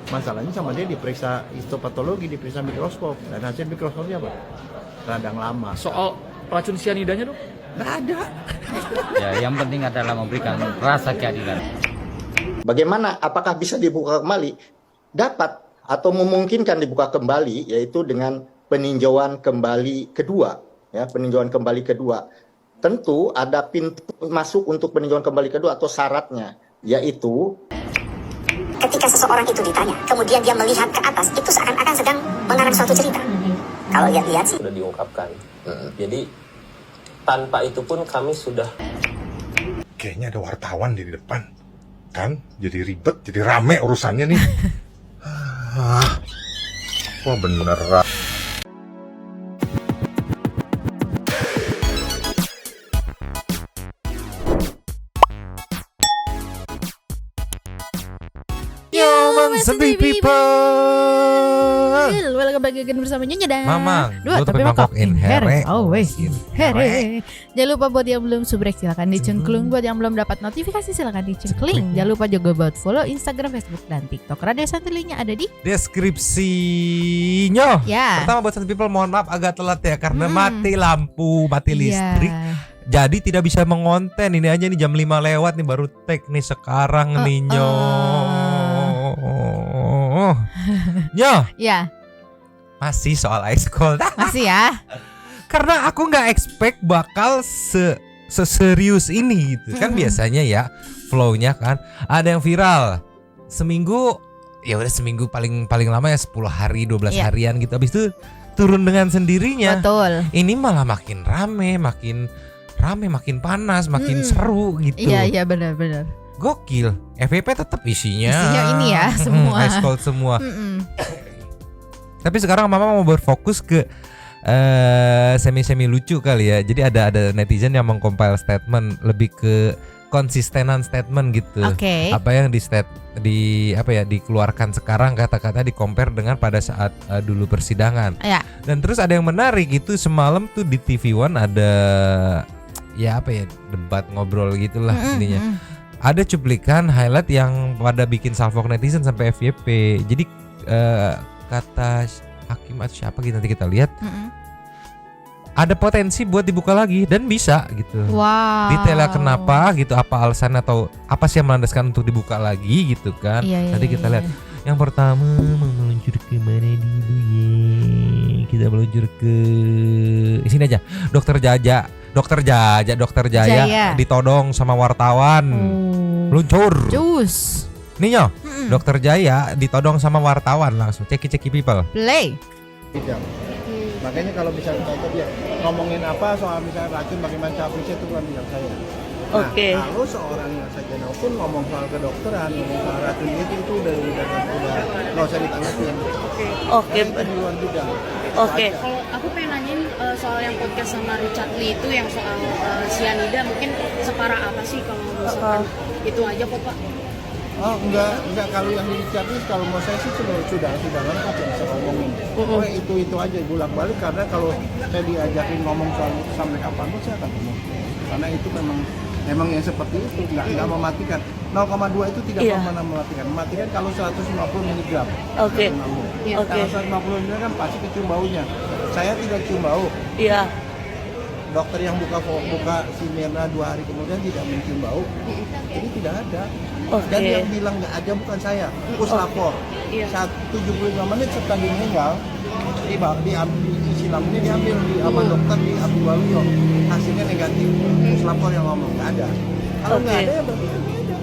Masalahnya sama dia diperiksa histopatologi, diperiksa mikroskop, dan hasil mikroskopnya apa? Radang lama. Soal racun sianidanya, Dok? Nggak ada. Ya, yang penting adalah memberikan rasa keadilan. Bagaimana? Apakah bisa dibuka kembali? Dapat atau memungkinkan dibuka kembali, yaitu dengan peninjauan kembali kedua. Ya, peninjauan kembali kedua. Tentu ada pintu masuk untuk peninjauan kembali kedua atau syaratnya, yaitu ketika seseorang itu ditanya, kemudian dia melihat ke atas, itu seakan-akan sedang mengarang suatu cerita. Kalau lihat-lihat sih sudah diungkapkan. Jadi tanpa itu pun kami sudah. Kayaknya ada wartawan di depan, kan? Jadi ribet, jadi rame urusannya nih. Wah bener. Sedih people. Welcome back again bersama Nyonya dan Mamang, dua tapi mangkok in here. Oh weh, here. Jangan lupa buat yang belum subrek silakan dicengklung. Buat yang belum dapat notifikasi silakan dicengkling. Jangan lupa juga buat follow Instagram, Facebook dan TikTok. Radio Santulinya ada di deskripsinya. Ya. Pertama buat Santu people, mohon maaf agak telat ya karena mati lampu, mati listrik. Jadi tidak bisa mengonten. Ini aja nih jam 5 lewat nih baru tag nih sekarang nih Nyo. Ya. Masih soal ice cold. Masih ya. Karena aku nggak expect bakal seserius ini gitu. Kan biasanya ya flow-nya kan ada yang viral seminggu, ya udah seminggu paling lama ya 10 hari 12 harian gitu. Habis itu turun dengan sendirinya. Betul. Ini malah makin rame, makin panas, makin seru gitu. Iya benar. Gokil. FYP tetap isinya ini ya semua. Ice cold semua. Tapi sekarang Mama mau berfokus ke semi lucu kali ya. Jadi ada netizen yang mengcompile statement lebih ke konsistenan statement gitu. Apa yang dikeluarkan sekarang kata-kata di compare dengan pada saat dulu persidangan. Dan terus ada yang menarik itu semalam tuh di TV One ada debat ngobrol gitulah intinya. Ada cuplikan highlight yang pada bikin salvok netizen sampai FYP. Jadi kata hakim atau siapa gitu nanti kita lihat. Ada potensi buat dibuka lagi dan bisa gitu. Wow. Detailnya kenapa gitu, apa alasannya atau apa sih yang melandaskan untuk dibuka lagi gitu kan. Nanti kita lihat. Yang pertama meluncur ke mana dulu ya? Kita meluncur ke sini aja. Dokter Jaya ditodong sama wartawan. Luncur. Jus. Nih Nyo, Dokter Jaya ditodong sama wartawan langsung. Ceki people. Play. Tidak. Makanya kalau misalnya dia ngomongin apa soal misalnya racun bagaimana cara periksa itu bukan bidang saya. Nah, kalau seorang yang sarjana hukum ngomong soal kedokteran, ngomong soal racun itu udah nggak usah ditanggapi. Oke. Itu di luar bidang. Oke. Kalau aku pengen nanyain soal yang podcast sama Richard Lee itu yang soal sianida mungkin separah apa sih kalau misalkan itu aja kok Pak? Oh enggak kalau yang dicari kalau mau saya sih sudah lengkap yang saya ngomongin. Itu aja bolak-balik karena kalau saya diajakin ngomong soal sampai kapanpun saya akan ngomong. Karena itu memang yang seperti itu enggak mematikan. 0,2 itu tidak pernah mematikan. Mematikan kalau 150 mg. Oke. Kalau 150 mg kan pasti kecium baunya. Saya tidak cium bau. Iya. Dokter yang buka si Mirna 2 hari kemudian tidak mencium bau. Jadi tidak ada. Dan yang bilang nggak ada bukan saya, puslapor. 75 menit setelah dia meninggal, isi lambungnya diambil sama dokter di Abdi Waluyo, hasilnya negatif. Puslapor yang ngomong nggak ada. Kalau nggak ada ya berarti nggak ada.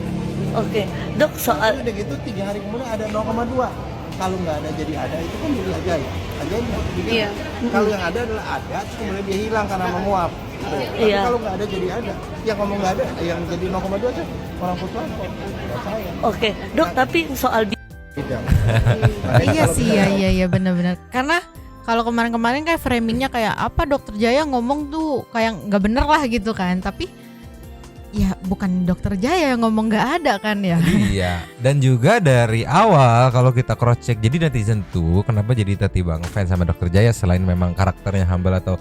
Dok soal udah gitu 3 hari kemudian ada 0,2. Kalau nggak ada jadi ada itu kan jadi ajaib. Kalau yang ada adalah ada, kemudian dia hilang karena menguap. Tapi kalau nggak ada jadi ada. Yang ngomong nggak ada, yang jadi 0,2 aja orang puslapor. Dok tapi soal Iya sih, iya benar-benar. Karena kalau kemarin-kemarin kayak framingnya kayak apa Dokter Jaya ngomong tuh kayak nggak bener lah gitu kan. Tapi ya bukan Dokter Jaya yang ngomong nggak ada kan ya. Iya. Dan juga dari awal kalau kita cross check, jadi netizen tuh kenapa jadi tiba-tiba ngefans sama Dokter Jaya selain memang karakternya humble atau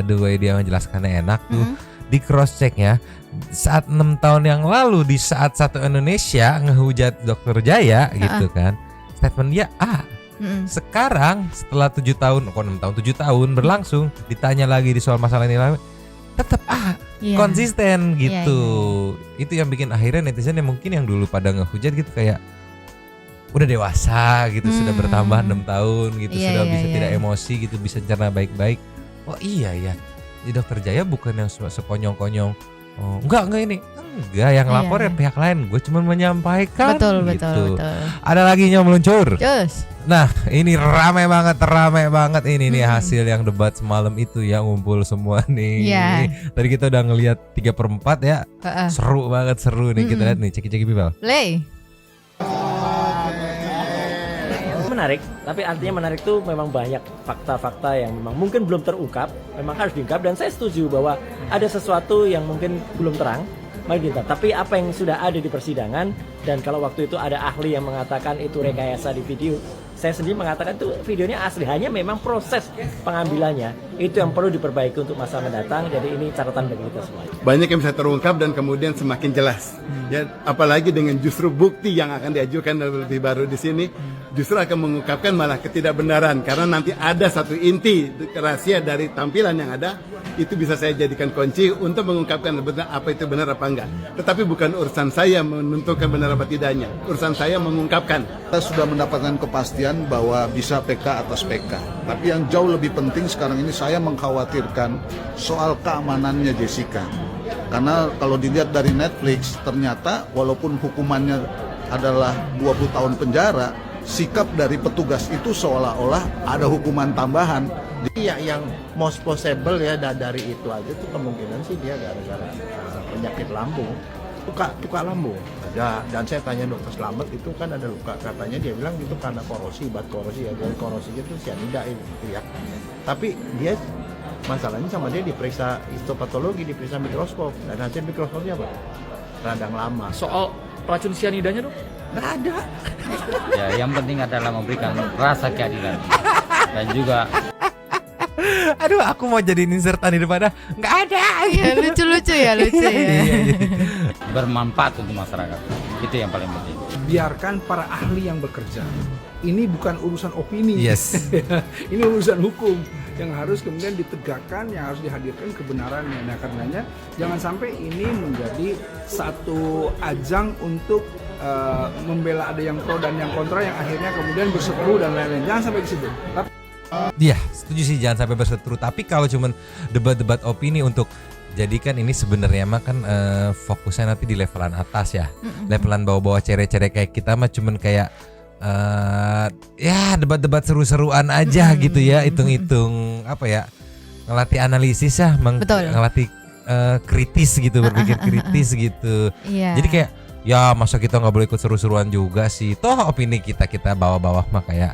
the way dia menjelaskannya enak tuh. Di cross check ya, saat 6 tahun yang lalu di saat satu Indonesia ngehujat Dokter Jaya gitu kan, statement dia A. Sekarang setelah 7 tahun, 6 tahun, 7 tahun berlangsung, ditanya lagi di soal masalah nilai, tetap A. Konsisten gitu. Itu yang bikin akhirnya netizen yang mungkin yang dulu pada ngehujat gitu kayak udah dewasa gitu, sudah bertambah 6 tahun gitu, sudah bisa tidak emosi gitu, bisa cerna baik-baik. Oh iya ya, di Dokter Jaya bukan yang sekonyong-konyong. Oh, enggak ini. Enggak, yang lapor ya pihak lain. Gue cuma menyampaikan. Betul. Ada lagi yang meluncur. Cus. Nah, ini rame banget ini nih hasil yang debat semalam itu ya, ngumpul semua nih. Tadi kita udah ngelihat 3/4 ya. Seru nih, kita lihat nih, ceki-ceki Bibal. Play. Menarik, tapi artinya menarik tuh memang banyak fakta-fakta yang memang mungkin belum terungkap, memang harus diungkap, dan saya setuju bahwa ada sesuatu yang mungkin belum terang, mari diungkap. Tapi apa yang sudah ada di persidangan, dan kalau waktu itu ada ahli yang mengatakan itu rekayasa di video, saya sendiri mengatakan itu videonya asli, hanya memang proses pengambilannya itu yang perlu diperbaiki untuk masa mendatang. Jadi ini catatan bagi kita semua. Banyak yang bisa terungkap dan kemudian semakin jelas. Ya, apalagi dengan justru bukti yang akan diajukan lebih baru di sini, justru akan mengungkapkan malah ketidakbenaran, karena nanti ada satu inti rahasia dari tampilan yang ada, itu bisa saya jadikan kunci untuk mengungkapkan benar apa itu benar apa enggak. Tetapi bukan urusan saya menentukan benar apa tidaknya, urusan saya mengungkapkan. Kita sudah mendapatkan kepastian bahwa bisa PK atas PK. Tapi yang jauh lebih penting sekarang ini saya mengkhawatirkan soal keamanannya Jessica. Karena kalau dilihat dari Netflix, ternyata walaupun hukumannya adalah 20 tahun penjara, sikap dari petugas itu seolah-olah ada hukuman tambahan. Jadi yang most possible ya dari itu aja tuh kemungkinan sih dia gara-gara penyakit lambung, luka lambung. Dan saya tanya Dokter Slamet, itu kan ada luka, katanya dia bilang itu karena korosi, bat korosi ya, dan korosinya itu cyanida itu ya. Tapi dia masalahnya sama dia diperiksa histopatologi, diperiksa mikroskop, dan hasil mikroskopnya apa? Radang lama. Soal racun cyanidanya Dok? Nggak ada. Ya, yang penting adalah memberikan rasa keadilan dan juga. Aduh, aku mau jadi insertan di depannya. Nggak ada. Ya, lucu ya. Bermanfaat untuk masyarakat. Itu yang paling penting. Biarkan para ahli yang bekerja. Ini bukan urusan opini. Yes. Ini urusan hukum yang harus kemudian ditegakkan, yang harus dihadirkan kebenarannya. Nah, karenanya jangan sampai ini menjadi satu ajang untuk membela ada yang pro dan yang kontra, yang akhirnya kemudian berseteru dan lain-lain. Jangan sampai ke situ. Iya, setuju sih, jangan sampai berseteru. Tapi kalau cuman debat-debat opini untuk jadikan ini sebenarnya mah kan fokusnya nanti di levelan atas ya. Levelan bawah-bawah cere-cere kayak kita mah cuman kayak ya debat-debat seru-seruan aja gitu ya, hitung-hitung apa ya, ngelatih analisis ya, ngelatih kritis gitu, berpikir kritis gitu. Jadi kayak ya masa kita nggak boleh ikut seru-seruan juga sih, toh opini kita bawah-bawah mah kayak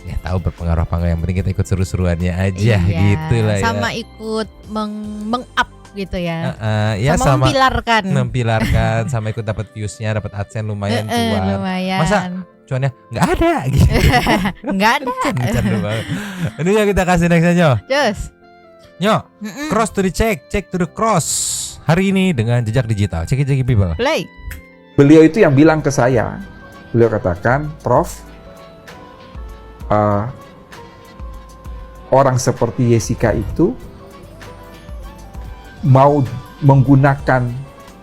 ya tahu berpengaruh apa nggak, yang penting kita ikut seru-seruannya aja gitu lah ya. Sama ikut meng-up gitu ya. Ya sama mempilarkan sama ikut dapat viewsnya, dapat AdSense lumayan cuan. Masa cuannya nggak ada gitu. Nggak ada. Ini yang kita kasih nextnya Nyo. Nyo, cross to the check to the cross. Hari ini dengan jejak digital. Cek people. Play. Beliau itu yang bilang ke saya, beliau katakan, Prof, orang seperti Jessica itu mau menggunakan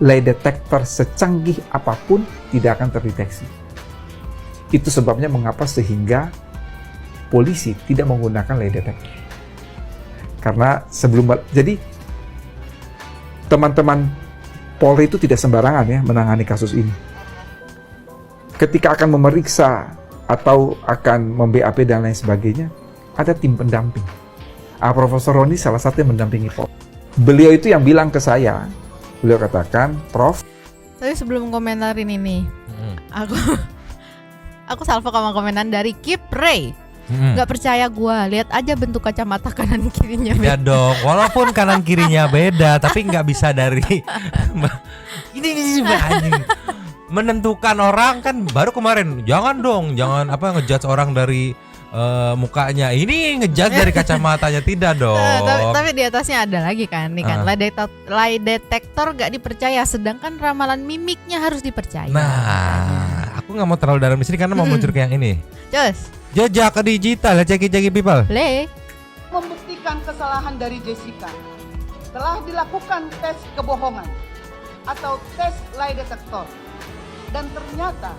lie detector secanggih apapun tidak akan terdeteksi. Itu sebabnya mengapa sehingga polisi tidak menggunakan lie detector. Karena jadi teman-teman Polri itu tidak sembarangan ya menangani kasus ini. Ketika akan memeriksa atau akan mem-BAP dan lain sebagainya, ada tim pendamping. Profesor Roni salah satu yang mendampingi Polri. Beliau itu yang bilang ke saya, beliau katakan, Prof. Tapi sebelum komentarin ini, aku salvo sama komentar dari Keep Ray. Gak percaya gua, lihat aja bentuk kacamata kanan kirinya beda. Ya dong, walaupun kanan kirinya beda, tapi nggak bisa dari ini anjing. Menentukan orang kan baru kemarin. Jangan ngejudge orang dari mukanya. Ini ngejudge dari kacamatanya, tidak dong. Tapi di atasnya ada lagi kan, nih kan. Lie detector gak dipercaya, sedangkan ramalan mimiknya harus dipercaya. Nah, aku Aku nggak mau terlalu dalam di sini karena mau meluncur ke yang ini. Cus. Jejak digital, ceki people. Play. Membuktikan kesalahan dari Jessica, telah dilakukan tes kebohongan atau tes lie detector, dan ternyata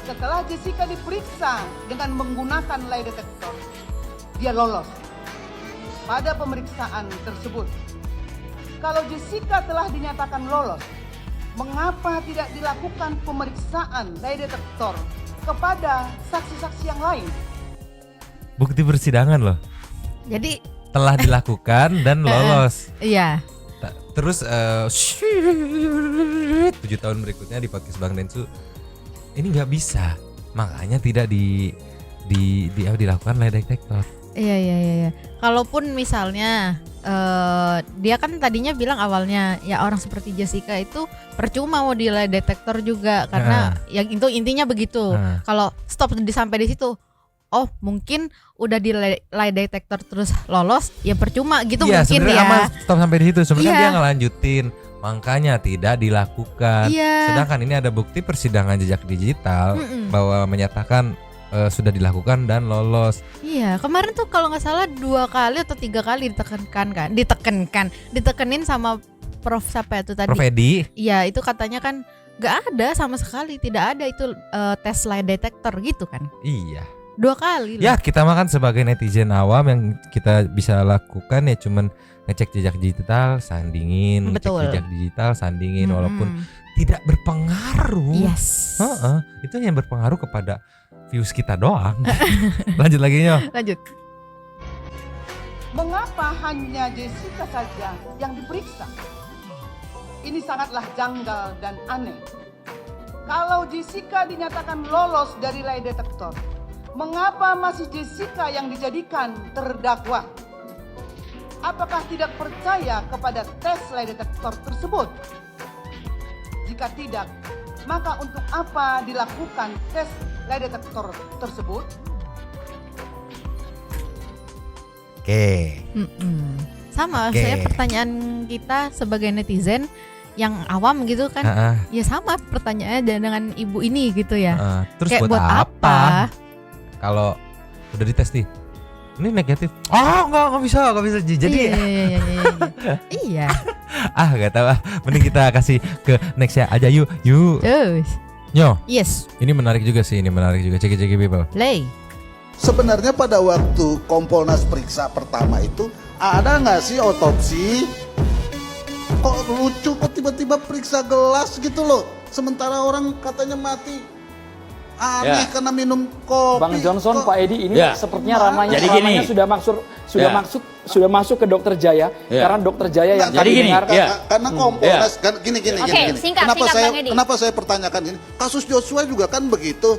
setelah Jessica diperiksa dengan menggunakan lie detector, dia lolos pada pemeriksaan tersebut. Kalau Jessica telah dinyatakan lolos, mengapa tidak dilakukan pemeriksaan lie detector kepada saksi-saksi yang lain? Bukti persidangan loh. Jadi telah dilakukan dan lolos. Iya. Terus 7 tahun berikutnya di podcast Bang Densu ini nggak bisa, makanya tidak dilakukan lie detector. Iya. Kalaupun misalnya dia kan tadinya bilang awalnya ya orang seperti Jessica itu percuma mau di lie detector juga karena yang itu intinya begitu. Kalau stop sampai di situ, oh mungkin udah di lie detector terus lolos ya percuma gitu mungkin ya. Iya stop sampai di situ. Sebenarnya dia ngelanjutin, makanya tidak dilakukan. Sedangkan ini ada bukti persidangan jejak digital bahwa menyatakan sudah dilakukan dan lolos. Iya, kemarin tuh kalau nggak salah 2 kali atau 3 kali ditekenin sama Prof siapa itu tadi? Prof Edi. Iya, itu katanya kan nggak ada sama sekali, tidak ada itu tes lie detector gitu kan? Iya. 2 kali. Ya kita mah kan sebagai netizen awam yang kita bisa lakukan ya cuman ngecek jejak digital, sandingin, ngecek jejak digital, sandingin, walaupun tidak berpengaruh. Yes. Itu yang berpengaruh kepada views kita doang. Lanjut lagi Nyo. Lanjut. Mengapa hanya Jessica saja yang diperiksa? Ini sangatlah janggal dan aneh. Kalau Jessica dinyatakan lolos dari lie detector, mengapa masih Jessica yang dijadikan terdakwa? Apakah tidak percaya kepada tes lie detector tersebut? Jika tidak, maka untuk apa dilakukan tes lie detector tersebut? Oke. Sama, saya pertanyaan kita sebagai netizen yang awam gitu kan, ya sama pertanyaannya dengan ibu ini gitu ya. Terus kayak buat apa? Kalau udah dites nih, ini negatif. Nggak bisa jadi. Iya. Nggak tahu. Mending kita kasih ke next ya aja yuk. Nyo. Yes. Ini menarik juga sih, Ceki people. Play. Sebenarnya pada waktu Kompolnas periksa pertama itu ada nggak sih otopsi? Kok lucu kok tiba-tiba periksa gelas gitu loh. Sementara orang katanya mati. Aneh karena minum kopi. Bang Johnson, Pak Edi ini sepertinya ramanya sudah masuk ke Dokter Jaya karena Dokter Jaya yang tadi dengar karena Kompolnas kan gini. Singkat, Kenapa saya pertanyakan ini? Kasus Joshua juga kan begitu,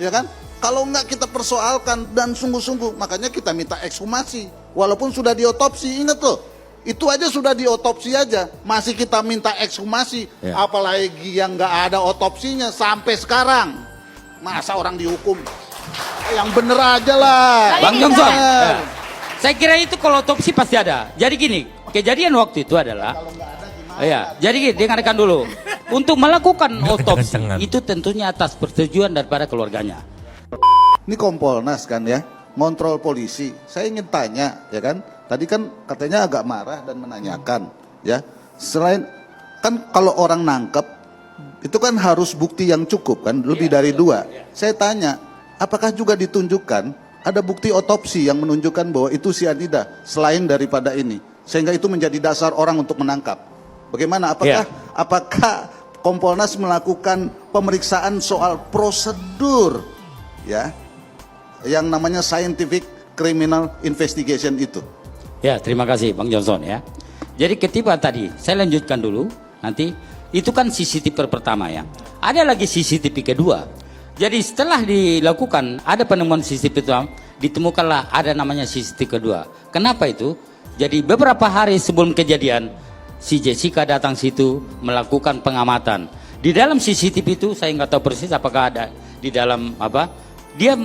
ya kan? Kalau nggak kita persoalkan dan sungguh-sungguh, makanya kita minta ekshumasi. Walaupun sudah diotopsi, ingat loh, itu aja sudah diotopsi aja, masih kita minta ekshumasi, apalagi yang nggak ada otopsinya sampai sekarang. Masa orang dihukum? Yang bener aja lah. Bang Johnson, saya kira itu kalau otopsi pasti ada. Jadi gini, kejadian waktu itu adalah, jadi gini, dengarkan dulu. Untuk melakukan otopsi itu tentunya atas persetujuan daripada keluarganya. Ini Kompolnas kan ya, ngontrol polisi. Saya ingin tanya ya kan, tadi kan katanya agak marah dan menanyakan ya. Selain kan kalau orang nangkep itu kan harus bukti yang cukup kan, lebih dari 2. Saya tanya, apakah juga ditunjukkan ada bukti otopsi yang menunjukkan bahwa itu cyanida selain daripada ini, sehingga itu menjadi dasar orang untuk menangkap. Bagaimana? Apakah Kompolnas melakukan pemeriksaan soal prosedur ya, yang namanya scientific criminal investigation itu? Ya, terima kasih Bang Johnson ya. Jadi ketika tadi saya lanjutkan dulu, nanti itu kan CCTV pertama ya. Ada lagi CCTV kedua. Jadi setelah dilakukan ada penemuan CCTV itu, ditemukanlah ada namanya CCTV kedua. Kenapa itu? Jadi beberapa hari sebelum kejadian, si Jessica datang situ melakukan pengamatan. Di dalam CCTV itu saya nggak tahu persis apakah ada di dalam apa. Dia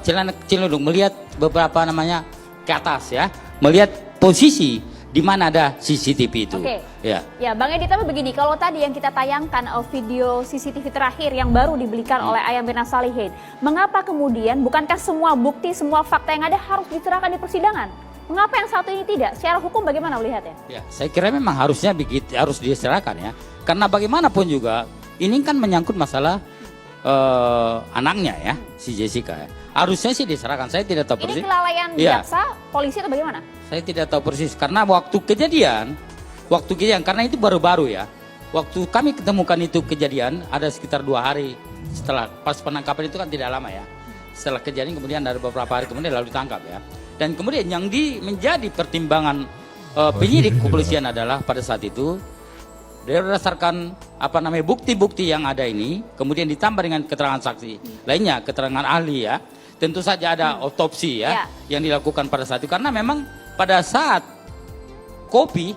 celana melihat beberapa namanya ke atas ya, melihat posisi di mana ada CCTV itu. Oke. Ya. Ya, Bang Edi, tapi begini, kalau tadi yang kita tayangkan video CCTV terakhir yang baru dibelikan oleh Ayah Mirna Salihin, mengapa kemudian bukankah semua bukti, semua fakta yang ada harus diserahkan di persidangan? Mengapa yang satu ini tidak? Secara hukum bagaimana melihatnya? Ya, saya kira memang harusnya begitu, harus diserahkan ya. Karena bagaimanapun juga ini kan menyangkut masalah anaknya ya, si Jessica ya. Harusnya sih diserahkan. Saya tidak tahu persis. Ini kelalaian jaksa, polisi atau bagaimana? Saya tidak tahu persis karena waktu kejadian karena itu baru-baru ya. Waktu kami ketemukan itu kejadian ada sekitar 2 hari setelah pas penangkapan itu kan tidak lama ya. Setelah kejadian kemudian ada beberapa hari kemudian lalu ditangkap ya. Dan kemudian yang menjadi pertimbangan penyidik kepolisian adalah pada saat itu berdasarkan bukti-bukti yang ada ini, kemudian ditambah dengan keterangan saksi lainnya, keterangan ahli ya. Tentu saja ada otopsi ya yang dilakukan pada saat itu karena memang pada saat kopi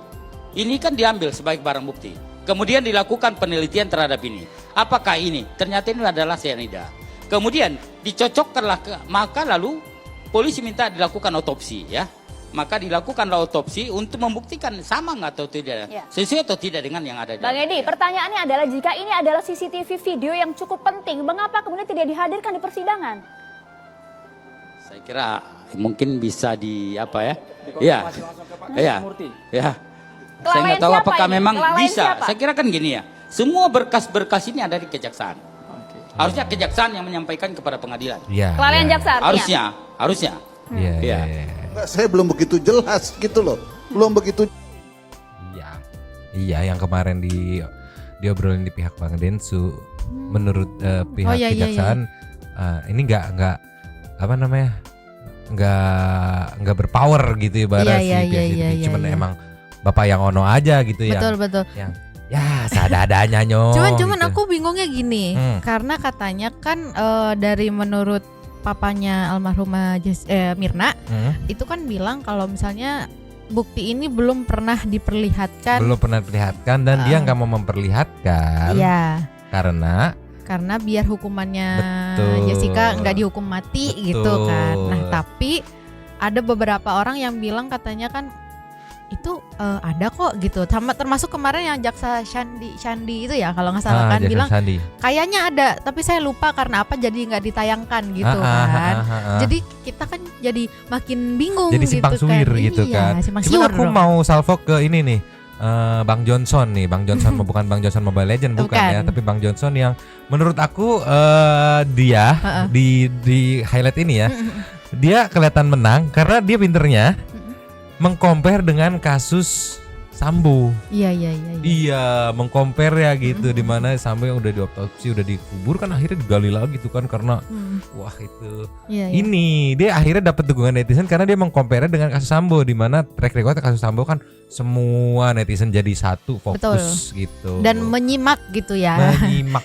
ini kan diambil sebagai barang bukti. Kemudian dilakukan penelitian terhadap ini. Apakah ini? Ternyata ini adalah cyanida. Kemudian dicocokkanlah maka lalu polisi minta dilakukan otopsi ya. Maka dilakukanlah otopsi untuk membuktikan sama nggak atau tidak, sesuai atau tidak dengan yang ada. Bang Edi, pertanyaannya adalah jika ini adalah CCTV video yang cukup penting, mengapa kemudian tidak dihadirkan di persidangan? Saya kira mungkin bisa Iya. Saya nggak tahu apakah memang bisa. Saya kira kan gini ya. Semua berkas-berkas ini ada di kejaksaan. Harusnya kejaksaan yang menyampaikan kepada pengadilan. Kelalaian jaksa artinya? Harusnya. Enggak, saya belum begitu jelas gitu loh. Belum begitu. Iya, yang kemarin diobrolin di pihak Bang Densu, menurut pihak kejaksaan ini nggak berpower gitu ibarat cuman emang Bapak yang ono aja gitu ya. Betul. Yang ya seadanya nyo. Cuman gitu. aku bingungnya gini, karena katanya kan dari menurut papanya almarhumah Mirna itu kan bilang kalau misalnya bukti ini belum pernah diperlihatkan. Dan dia nggak mau memperlihatkan. Iya. Karena biar hukumannya Jessica nggak dihukum mati gitu kan. Nah tapi ada beberapa orang yang bilang katanya kan itu ada kok gitu. Termasuk kemarin yang jaksa Shandi itu ya kalau nggak salah kan bilang kayaknya ada tapi saya lupa karena apa jadi nggak ditayangkan gitu kan. Jadi kita kan jadi makin bingung jadi simpang suwir gitu kan. Cuman aku mau salvo ke ini nih. Bang Johnson bukan Bang Johnson Mobile Legend bukan ya, tapi Bang Johnson yang menurut aku dia di highlight ini ya. Dia kelihatan menang karena dia pinternya mengcompare dengan kasus Sambo. Iya, mengcompare ya gitu, di mana Sambo yang udah diotopsi, udah dikubur kan akhirnya digali lagi tuh kan karena wah itu. Ini dia akhirnya dapat dukungan netizen karena dia mengcompare dengan kasus Sambo, di mana track record kasus Sambo kan semua netizen jadi satu fokus gitu. Dan menyimak gitu ya.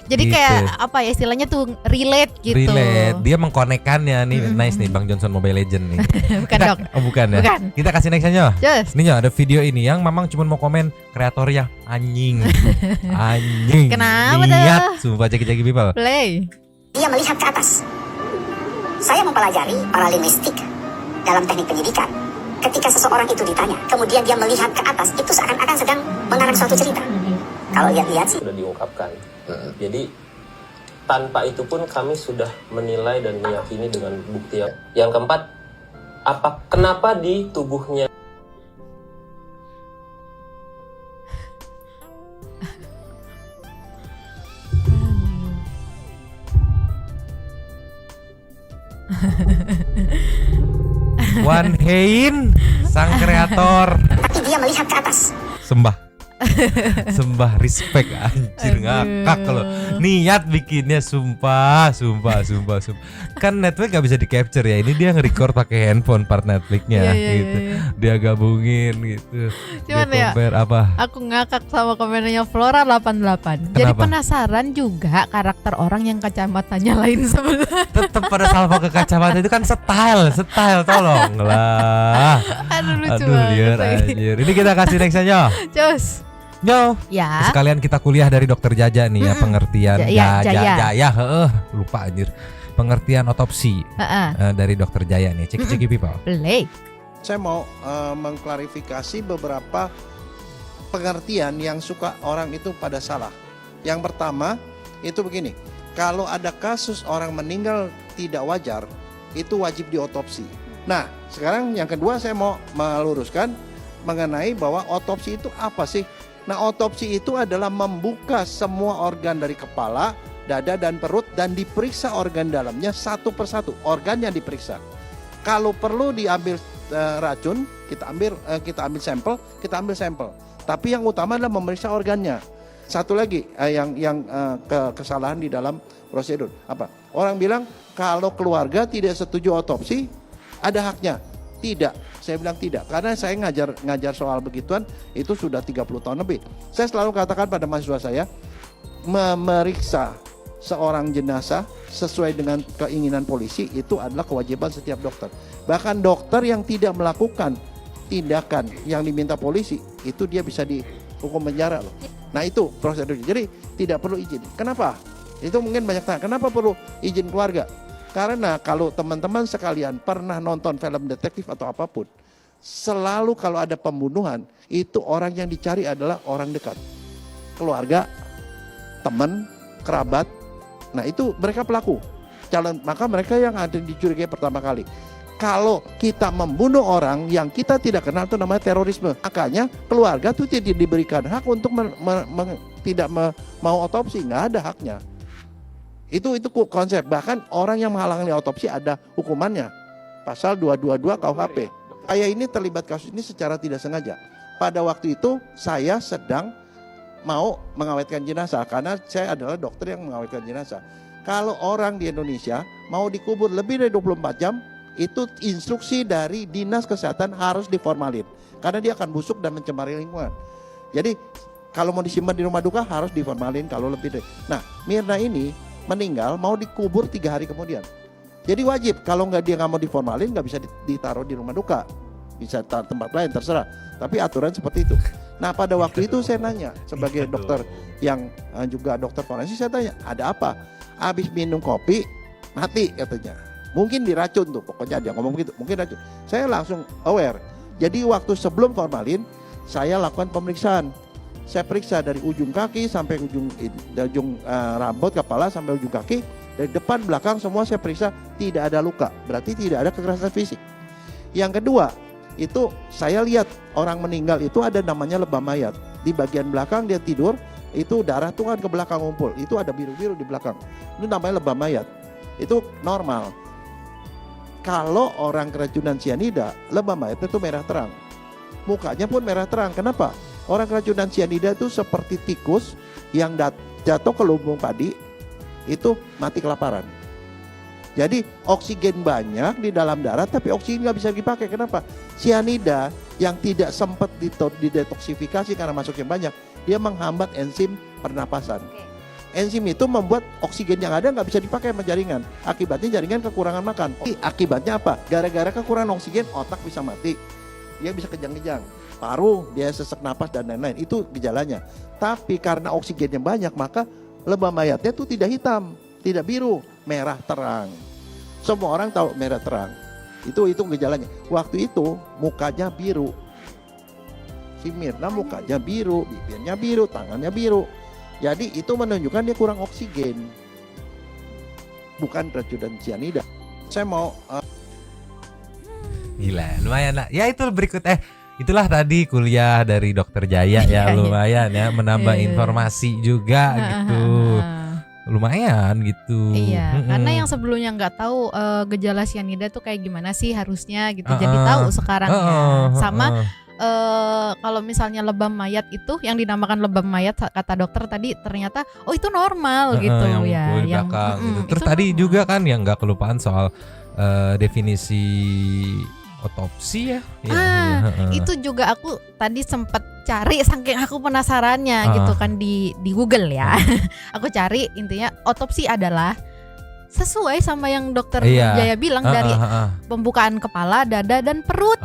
Jadi gitu. kayak apa ya istilahnya tuh relate gitu. Dia mengkonekkannya nih. Nice nih Bang Johnson Mobile Legend nih. Bukan dok. Oh bukan ya. Bukan. Kita kasih nextnya Nyo. Ini Nyo ada video ini yang Mamang cuma mau komen kreatornya anjing. Kenapa Lihat sumpah ceki people. Play. Dia melihat ke atas. Saya mempelajari paralelistik dalam teknik penyidikan. Ketika seseorang itu ditanya, kemudian dia melihat ke atas, itu seakan-akan sedang mengarang suatu cerita. Kalau lihat-lihat sih sudah diungkapkan. Jadi tanpa itu pun kami sudah menilai dan meyakini dengan bukti yang keempat, kenapa di tubuhnya Wan Hein sang kreator. Tapi dia melihat ke atas. Sembah respect anjir ngakak kalau niat bikinnya sumpah. Kan Netflix gak bisa di capture ya. Ini dia nge-record pakai handphone part Netflixnya gitu. Dia gabungin gitu. Cuman dia compare apa? Aku ngakak sama komennya Flora 88. Jadi penasaran juga karakter orang yang kacamatanya lain sebelah. Tetap pada salvo ke kacamata itu kan style tolonglah. Aduh liar anjir. Ini kita kasih next aja. Cus. Nyo, sekalian kita kuliah dari Dokter Jaja nih ya, pengertian Jaya, lupa anjir. Pengertian otopsi dari Dokter Jaya nih, ceki people. Play. Saya mau mengklarifikasi beberapa pengertian yang suka orang itu pada salah. Yang pertama itu begini, kalau ada kasus orang meninggal tidak wajar, itu wajib diotopsi. Nah, sekarang yang kedua saya mau meluruskan mengenai bahwa otopsi itu apa sih? Nah, otopsi itu adalah membuka semua organ dari kepala, dada dan perut dan diperiksa organ dalamnya satu persatu, organ yang diperiksa. Kalau perlu diambil racun, kita ambil sampel. Tapi yang utama adalah memeriksa organnya. Satu lagi yang kesalahan di dalam prosedur apa? Orang bilang kalau keluarga tidak setuju otopsi, ada haknya. Tidak, saya bilang tidak, karena saya ngajar soal begituan itu sudah 30 tahun lebih. Saya selalu katakan pada mahasiswa saya, memeriksa seorang jenazah sesuai dengan keinginan polisi itu adalah kewajiban setiap dokter. Bahkan dokter yang tidak melakukan tindakan yang diminta polisi, itu dia bisa dihukum penjara loh. Nah itu prosedurnya, jadi tidak perlu izin. Kenapa? Itu mungkin banyak tanya, kenapa perlu izin keluarga? Karena kalau teman-teman sekalian pernah nonton film detektif atau apapun, selalu kalau ada pembunuhan, itu orang yang dicari adalah orang dekat. Keluarga, teman, kerabat. Nah itu mereka pelaku. Maka mereka yang ada dicurigai pertama kali. Kalau kita membunuh orang yang kita tidak kenal itu namanya terorisme. Makanya keluarga itu tidak diberikan hak untuk tidak mau otopsi, nggak ada haknya. Itu konsep. Bahkan orang yang menghalangi otopsi ada hukumannya. Pasal 222 KUHP. Saya ini terlibat kasus ini secara tidak sengaja. Pada waktu itu saya sedang mau mengawetkan jenazah karena saya adalah dokter yang mengawetkan jenazah. Kalau orang di Indonesia mau dikubur lebih dari 24 jam, itu instruksi dari Dinas Kesehatan harus diformalin karena dia akan busuk dan mencemari lingkungan. Jadi kalau mau disimpan di rumah duka harus diformalin kalau lebih dari. Nah, Mirna ini meninggal mau dikubur 3 hari kemudian. Jadi wajib, kalau dia nggak mau diformalin nggak bisa ditaruh di rumah duka, bisa tempat lain terserah. Tapi aturan seperti itu. Nah pada waktu itu saya nanya sebagai dokter yang juga dokter forensik, saya tanya ada apa? Habis minum kopi mati katanya. Mungkin diracun tuh, pokoknya dia ngomong gitu. Mungkin racun. Saya langsung aware. Jadi waktu sebelum formalin saya lakukan pemeriksaan. Saya periksa dari ujung kaki sampai ujung rambut kepala sampai ujung kaki, dari depan belakang semua saya periksa, tidak ada luka, berarti tidak ada kekerasan fisik. Yang kedua, itu saya lihat orang meninggal itu ada namanya lebam mayat. Di bagian belakang dia tidur, itu darah tuh kan ke belakang ngumpul, itu ada biru-biru di belakang. Itu namanya lebam mayat. Itu normal. Kalau orang keracunan sianida, lebam mayat itu merah terang. Mukanya pun merah terang. Kenapa? Orang keracunan sianida itu seperti tikus yang jatuh ke lumbung padi, itu mati kelaparan. Jadi oksigen banyak di dalam darah, tapi oksigen nggak bisa dipakai. Kenapa? Sianida yang tidak sempat didetoksifikasi karena masuknya banyak, dia menghambat enzim pernapasan. Enzim itu membuat oksigen yang ada nggak bisa dipakai sama jaringan. Akibatnya jaringan kekurangan makan. Akibatnya apa? Gara-gara kekurangan oksigen, otak bisa mati. Dia bisa kejang-kejang. Paru, dia sesak napas dan lain-lain. Itu gejalanya. Tapi karena oksigennya banyak, maka lebam mayatnya itu tidak hitam, tidak biru, merah terang. Semua orang tahu merah terang. Itu gejalanya. Waktu itu mukanya biru. Si Mirna mukanya biru, bibirnya biru, tangannya biru. Jadi itu menunjukkan dia kurang oksigen. Bukan keracunan sianida. Saya mau gila, lumayan lah. Ya itu berikut itulah tadi kuliah dari Dokter Jaya ya, lumayan ya, menambah informasi juga gitu. Lumayan gitu. Iya, karena yang sebelumnya nggak tahu gejala sianida tuh kayak gimana sih harusnya gitu. Jadi tahu sekarang ya. Sama kalau misalnya lebam mayat itu yang dinamakan lebam mayat kata dokter tadi ternyata itu normal gitu ya. Yang gitu. Terus tadi juga kan yang nggak kelupaan soal definisi otopsi ya. Itu juga aku tadi sempat cari saking aku penasarannya gitu kan di Google ya. Aku cari intinya otopsi adalah sesuai sama yang dokter Jaya bilang dari pembukaan kepala, dada dan perut.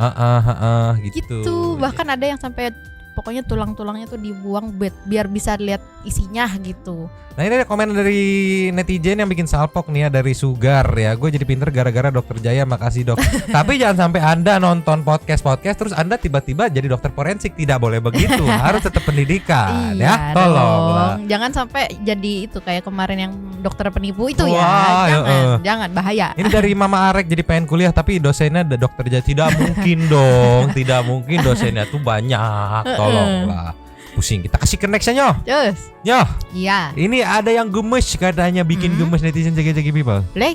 Gitu. Bahkan ada yang sampai pokoknya tulang-tulangnya tuh dibuang biar bisa lihat isinya gitu. Nah ini ada komen dari netizen yang bikin salpok nih ya, dari Sugar ya. Gue jadi pinter gara-gara Dokter Jaya, makasih dok. Tapi jangan sampai Anda nonton podcast terus Anda tiba-tiba jadi dokter forensik. Tidak boleh begitu, harus tetap pendidikan ya. Tolonglah. Jangan sampai jadi itu kayak kemarin yang dokter penipu itu ya. Wah, Jangan bahaya. Ini dari Mama Arek jadi pengen kuliah tapi dosennya ada Dokter Jaya. Tidak mungkin dong, tidak mungkin dosennya tuh banyak. Tolonglah. Pusing, kita kasih ke nextnya nyoh. Terus. Nyoh. Iya. Ini ada yang gemes katanya, bikin gemes netizen jagi-jagi people. Boleh.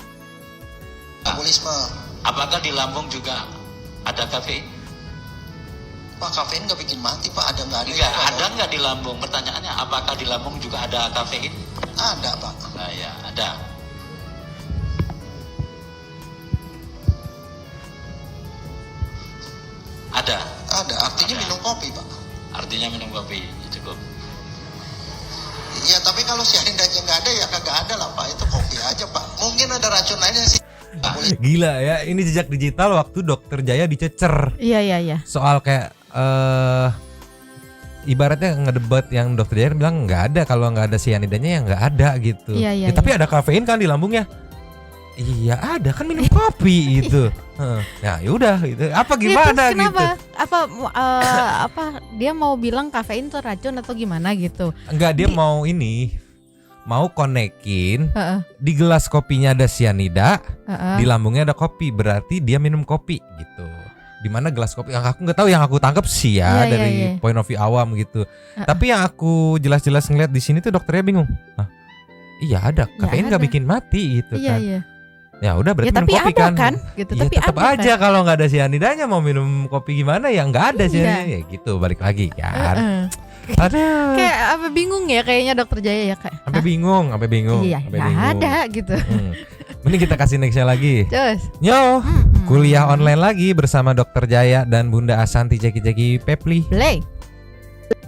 Alkoholisme. Apakah di lambung juga ada kafein? Pak, kafein nggak bikin mati Pak, ada nggak? Enggak, ada nggak di lambung? Pertanyaannya, apakah di lambung juga ada kafein? Ada Pak. Nah, ya, ada. Ada. Ada. Artinya minum kopi Pak. Artinya minum kopi, cukup. Iya, tapi kalau cyanidanya nggak ada ya kagak ada lah Pak, itu kopi aja Pak. Mungkin ada racun lainnya sih. Gila ya, ini jejak digital waktu Dokter Jaya dicecer. Iya. Soal kayak ibaratnya ngedebat yang Dokter Jaya bilang nggak ada, kalau nggak ada cyanidanya ya nggak ada gitu. Iya. Tapi ada kafein kan di lambungnya. Iya ada, kan minum kopi gitu. Nah yaudah gitu. Apa gimana gitu? Apa dia mau bilang kafein itu racun atau gimana gitu? Enggak, dia mau konekin di gelas kopinya ada cyanida, di lambungnya ada kopi, berarti dia minum kopi gitu. Dimana gelas kopi, yang aku nggak tahu, yang aku tangkap sih ya dari point of view awam gitu. Tapi yang aku jelas-jelas ngeliat di sini tuh dokternya bingung. Iya ada, kafein nggak bikin mati gitu kan. Iya. Ya udah berarti minum kopi kan. Gitu. Ya, tapi tetap ada aja kan? Kalau nggak ada cyanidanya mau minum kopi gimana ya nggak ada cyanidanya ya gitu, balik lagi kan. Aduh. Kayak apa bingung ya kayaknya Dokter Jaya ya Kak. Sampai bingung. Iya, nggak ada gitu. Mending kita kasih nextnya lagi. Terus. Yo, kuliah online lagi bersama Dokter Jaya dan Bunda Asanti Jeki Pepli. Play.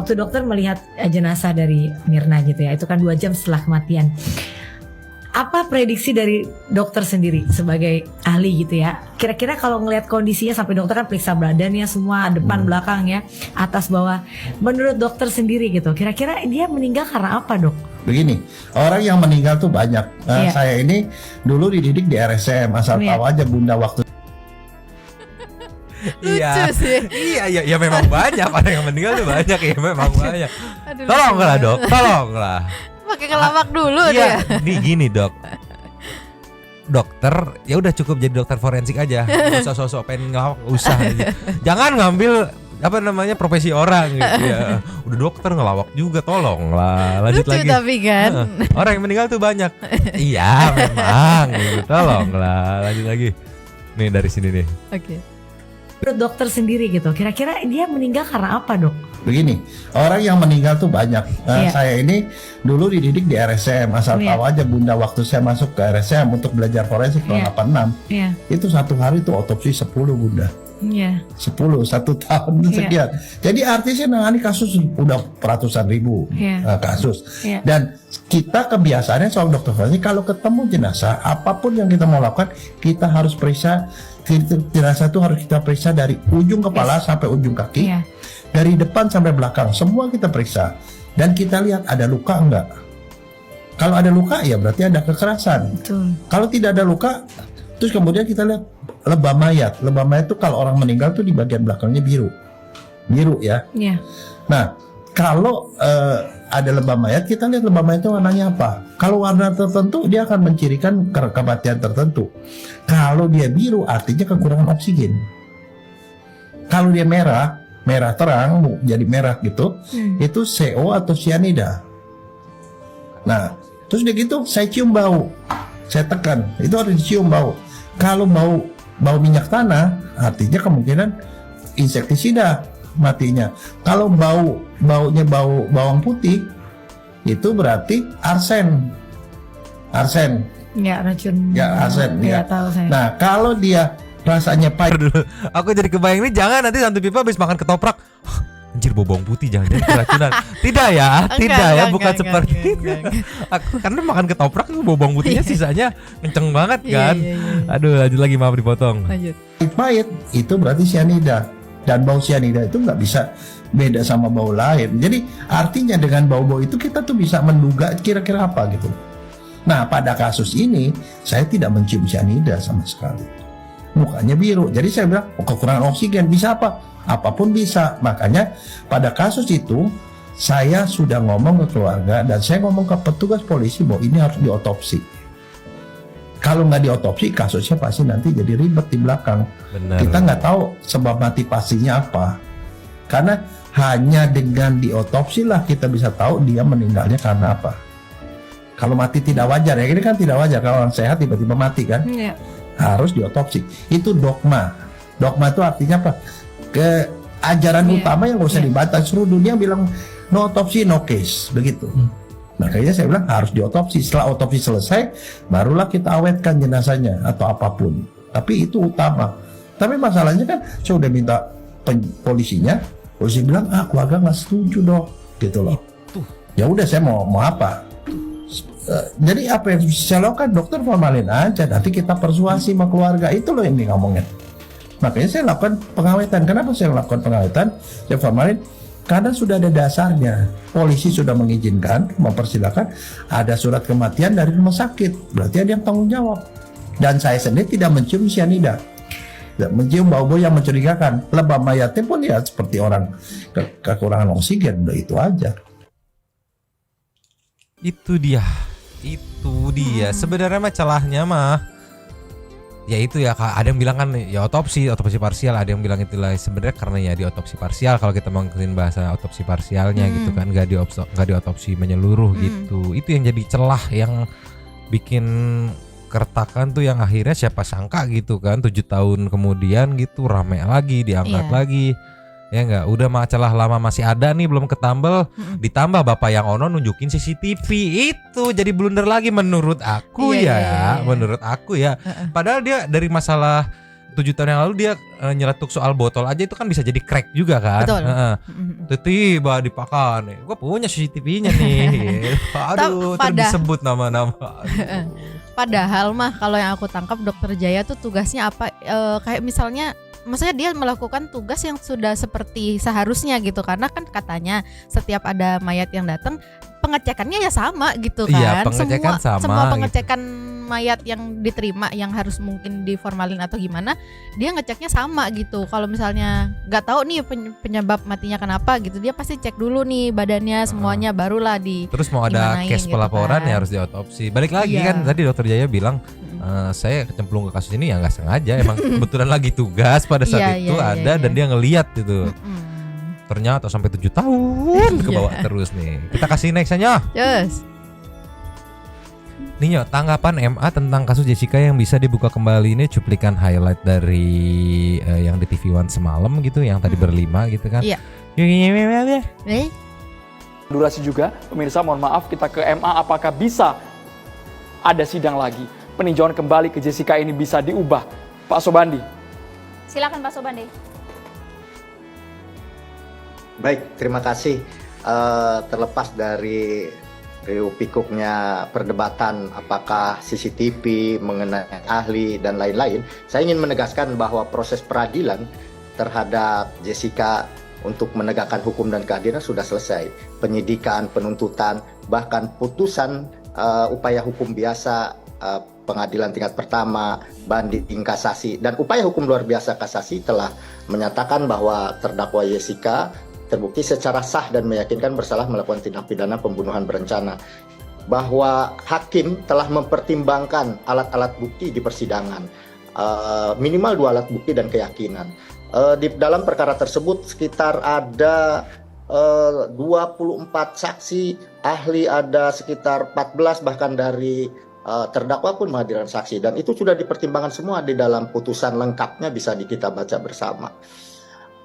Waktu dokter melihat jenazah dari Mirna gitu ya, itu kan 2 jam setelah kematian. Apa prediksi dari dokter sendiri sebagai ahli gitu ya? Kira-kira kalau ngelihat kondisinya sampai dokter kan periksa badannya semua, depan belakang ya, atas bawah. Menurut dokter sendiri gitu, kira-kira dia meninggal karena apa dok? Begini, orang yang meninggal tuh banyak. Saya ini dulu dididik di RSCM, asal tahu aja Bunda waktu. Lucu sih. Iya memang banyak orang yang meninggal tuh banyak ya, memang banyak. Tolonglah dok, tolonglah. Pakai ngelawak dulu dia. dia. Nih gini dok, dokter ya udah cukup jadi dokter forensik aja, nggak usah sosok pengen ngelawak, usah aja. Jangan ngambil profesi orang gitu ya. Udah dokter ngelawak juga, tolonglah. Lanjut lucu lagi. Tapi kan orang yang meninggal tuh banyak. Iya memang gitu, tolonglah. Lanjut lagi. Nih dari sini nih. Oke. Menurut dokter sendiri gitu, kira-kira dia meninggal karena apa dok? Begini, orang yang meninggal tuh banyak. Saya ini dulu dididik di RSCM, asal tahu aja Bunda waktu saya masuk ke RSCM untuk belajar forensik tahun 86. Itu satu hari tuh otopsi 10 Bunda. 10, 1 tahun sekian. Jadi artinya nangani kasus udah ratusan ribu kasus. Dan kita kebiasaannya soal dokter forensik, kalau ketemu jenazah, apapun yang kita mau lakukan, kita harus periksa. Jenazah itu harus kita periksa dari ujung kepala sampai ujung kaki, dari depan sampai belakang, semua kita periksa. Dan kita lihat ada luka enggak. Kalau ada luka ya berarti ada kekerasan. Kalau tidak ada luka, terus kemudian kita lihat lebam mayat. Lebam mayat itu kalau orang meninggal tuh di bagian belakangnya biru ya. Nah kalau ada lebam mayat, kita lihat lebam mayat itu warnanya apa. Kalau warna tertentu dia akan mencirikan kematian tertentu. Kalau dia biru artinya kekurangan oksigen. Kalau dia merah terang jadi merah gitu, itu CO atau cyanida. Nah terus dia gitu saya cium bau, saya tekan, itu harus dicium bau. Kalau bau minyak tanah artinya kemungkinan insektisida matinya. Kalau baunya bau bawang putih itu berarti arsen. Ya racun. Ya arsen. Ya. Tahu saya. Nah kalau dia rasanya pahit dulu. Aku jadi kebayang ini, jangan nanti Santu Pipa habis makan ketoprak. Anjir bau bawang putih, jangan-jangan keracunan. Tidak ya, bukan seperti itu. Aku karena makan ketoprak tuh bau bawang putihnya sisanya kenceng banget kan. Aduh lanjut lagi, maaf dipotong. pahit itu berarti cyanida. Dan bau sianida itu nggak bisa beda sama bau lain. Jadi artinya dengan bau-bau itu kita tuh bisa menduga kira-kira apa gitu. Nah pada kasus ini saya tidak mencium sianida sama sekali. Mukanya biru. Jadi saya bilang kekurangan oksigen bisa apa? Apapun bisa. Makanya pada kasus itu saya sudah ngomong ke keluarga dan saya ngomong ke petugas polisi bahwa ini harus diotopsi. Kalau nggak diotopsi kasusnya pasti nanti jadi ribet di belakang. Benar. Kita nggak tahu sebab mati pastinya apa. Karena hanya dengan diotopsi lah kita bisa tahu dia meninggalnya karena apa. Kalau mati tidak wajar ya, ini kan tidak wajar kalau orang sehat tiba-tiba mati kan. Iya. Harus diotopsi. Itu dogma. Dogma itu artinya apa? Ajaran utama yang nggak usah dibantah. Seluruh dunia bilang no otopsi no case, begitu. Makanya saya bilang harus diotopsi. Setelah otopsi selesai, barulah kita awetkan jenazahnya atau apapun. Tapi itu utama. Tapi masalahnya kan saya udah minta polisi bilang keluarga nggak setuju dong, gitu loh. Ya udah saya mau apa? Jadi apa yang saya lakukan, dokter formalin aja. Nanti kita persuasi sama keluarga, itu loh yang di ngomongin. Makanya saya lakukan pengawetan. Kenapa saya lakukan pengawetan? Saya formalin karena sudah ada dasarnya. Polisi sudah mengizinkan, mempersilahkan, ada surat kematian dari rumah sakit. Berarti ada yang tanggung jawab. Dan saya sendiri tidak mencium sianida, tidak mencium bau-bau yang mencurigakan. Lebam mayatnya pun ya seperti orang kekurangan oksigen, udah itu aja. Itu dia. Sebenarnya masalahnya mah ya itu ya Kak, ada yang bilang kan ya otopsi parsial, ada yang bilang itulah sebenarnya karena ya di otopsi parsial, kalau kita mengikutin bahasa otopsi parsialnya gitu kan, nggak diotopsi menyeluruh gitu. Itu yang jadi celah yang bikin kertakan tuh, yang akhirnya siapa sangka gitu kan 7 tahun kemudian gitu rame lagi, diangkat lagi. Ya enggak, udah masalah lama masih ada nih belum ketambel, ditambah Bapak yang ono nunjukin CCTV, itu jadi blunder lagi menurut aku menurut aku ya. Padahal dia dari masalah 7 tahun yang lalu dia nyeletuk soal botol aja itu kan bisa jadi crack juga kan. Tiba dipakai nih, gue punya CCTV-nya nih. Aduh, terus disebut nama-nama. Padahal mah kalau yang aku tangkap Dokter Jaya tuh tugasnya apa? Kayak misalnya maksudnya dia melakukan tugas yang sudah seperti seharusnya gitu, karena kan katanya setiap ada mayat yang datang pengecekannya ya sama gitu kan. Iya, pengecekan semua pengecekan gitu. Mayat yang diterima yang harus mungkin diformalin atau gimana, dia ngeceknya sama gitu. Kalau misalnya nggak tahu nih penyebab matinya kenapa gitu, dia pasti cek dulu nih badannya semuanya, barulah di. Terus mau ada case gitu pelaporan kan. Ya harus diotopsi. Balik lagi kan tadi Dokter Jaya bilang saya kecemplung ke kasus ini ya nggak sengaja, emang kebetulan lagi tugas pada saat itu dan dia ngeliat gitu. Ternyata sampai 7 tahun ke bawah terus nih. Kita kasih next aja. Yes. Nih tanggapan MA tentang kasus Jessica yang bisa dibuka kembali, ini cuplikan highlight dari yang di TV One semalam gitu, yang tadi berlima gitu kan. Iya. Durasi juga, pemirsa mohon maaf kita ke MA, apakah bisa ada sidang lagi? Peninjauan kembali ke Jessica ini bisa diubah, Pak Sobandi. Silakan Pak Sobandi. Baik, terima kasih. Terlepas dari pikuknya perdebatan apakah CCTV mengenai ahli dan lain-lain, saya ingin menegaskan bahwa proses peradilan terhadap Jessica untuk menegakkan hukum dan keadilan sudah selesai. Penyidikan, penuntutan, bahkan putusan upaya hukum biasa, pengadilan tingkat pertama, banding kasasi, dan upaya hukum luar biasa kasasi telah menyatakan bahwa terdakwa Jessica terbukti secara sah dan meyakinkan bersalah melakukan tindak pidana pembunuhan berencana. Bahwa hakim telah mempertimbangkan alat-alat bukti di persidangan, minimal 2 alat bukti dan keyakinan. Di dalam perkara tersebut sekitar ada 24 saksi, ahli ada sekitar 14, bahkan dari terdakwa pun menghadirkan saksi, dan itu sudah dipertimbangkan semua di dalam putusan lengkapnya, bisa kita baca bersama.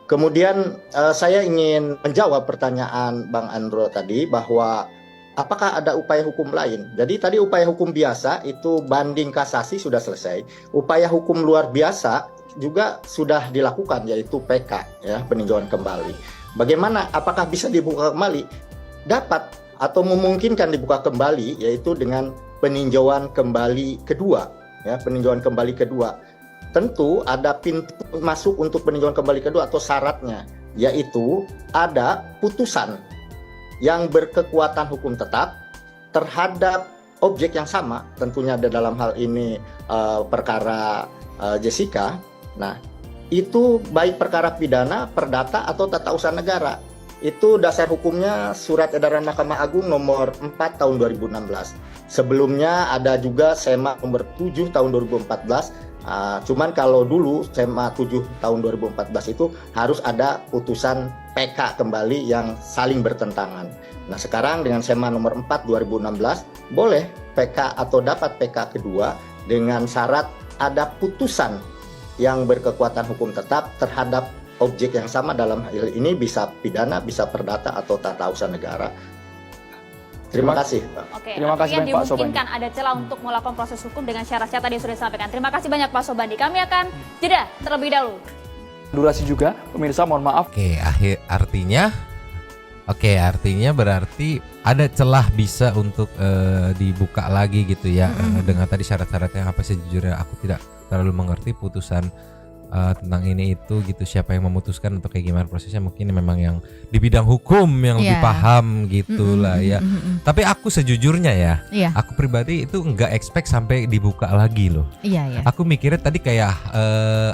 Kemudian saya ingin menjawab pertanyaan Bang Andro tadi bahwa apakah ada upaya hukum lain. Jadi tadi upaya hukum biasa itu banding kasasi sudah selesai, upaya hukum luar biasa juga sudah dilakukan, yaitu PK ya, peninjauan kembali. Bagaimana, apakah bisa dibuka kembali? Dapat atau memungkinkan dibuka kembali, yaitu dengan peninjauan kembali kedua ya, peninjauan kembali kedua. tentu ada pintu masuk untuk peninjauan kembali kedua atau syaratnya, yaitu ada putusan yang berkekuatan hukum tetap terhadap objek yang sama, tentunya ada dalam hal ini perkara Jessica. Nah, itu baik perkara pidana, perdata atau tata usaha negara. Itu dasar hukumnya Surat Edaran Mahkamah Agung nomor 4 tahun 2016. Sebelumnya ada juga SEMA nomor 7 tahun 2014. Cuman kalau dulu SEMA 7 tahun 2014 itu harus ada putusan PK kembali yang saling bertentangan. Nah, sekarang dengan SEMA nomor 4 2016 boleh PK atau dapat PK kedua dengan syarat ada putusan yang berkekuatan hukum tetap terhadap objek yang sama, dalam hal ini bisa pidana, bisa perdata atau tata usaha negara. Terima kasih, Pak. Oke, artinya dimungkinkan ada celah untuk melakukan proses hukum dengan syarat-syarat tadi yang sudah disampaikan. Terima kasih banyak Pak Sobandi. Kami akan jeda terlebih dahulu. Durasi juga, pemirsa mohon maaf. Artinya berarti ada celah bisa untuk dibuka lagi gitu ya. Dengan tadi syarat-syaratnya apa, sejujurnya aku tidak terlalu mengerti putusan tentang ini itu gitu, siapa yang memutuskan atau kayak gimana prosesnya, mungkin memang yang di bidang hukum yang lebih paham gitu lah ya. Tapi aku sejujurnya ya, aku pribadi itu nggak expect sampai dibuka lagi loh. Aku mikirnya tadi kayak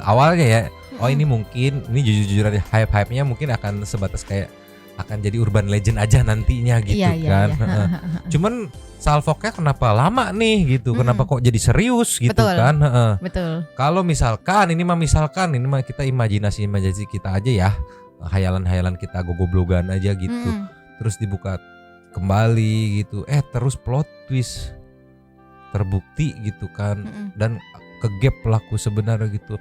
awalnya ya, ini mungkin ini jujur-jujuran hype-hype-nya mungkin akan sebatas kayak akan jadi urban legend aja nantinya gitu kan. Cuman salvoknya kenapa lama nih gitu, kenapa kok jadi serius gitu. Betul. Kan. Betul. Kalau misalkan ini mah kita imajinasi kita aja ya, hayalan-hayalan kita gogoblogan aja gitu, terus dibuka kembali gitu, terus plot twist terbukti gitu kan, dan kegap pelaku sebenarnya gitu.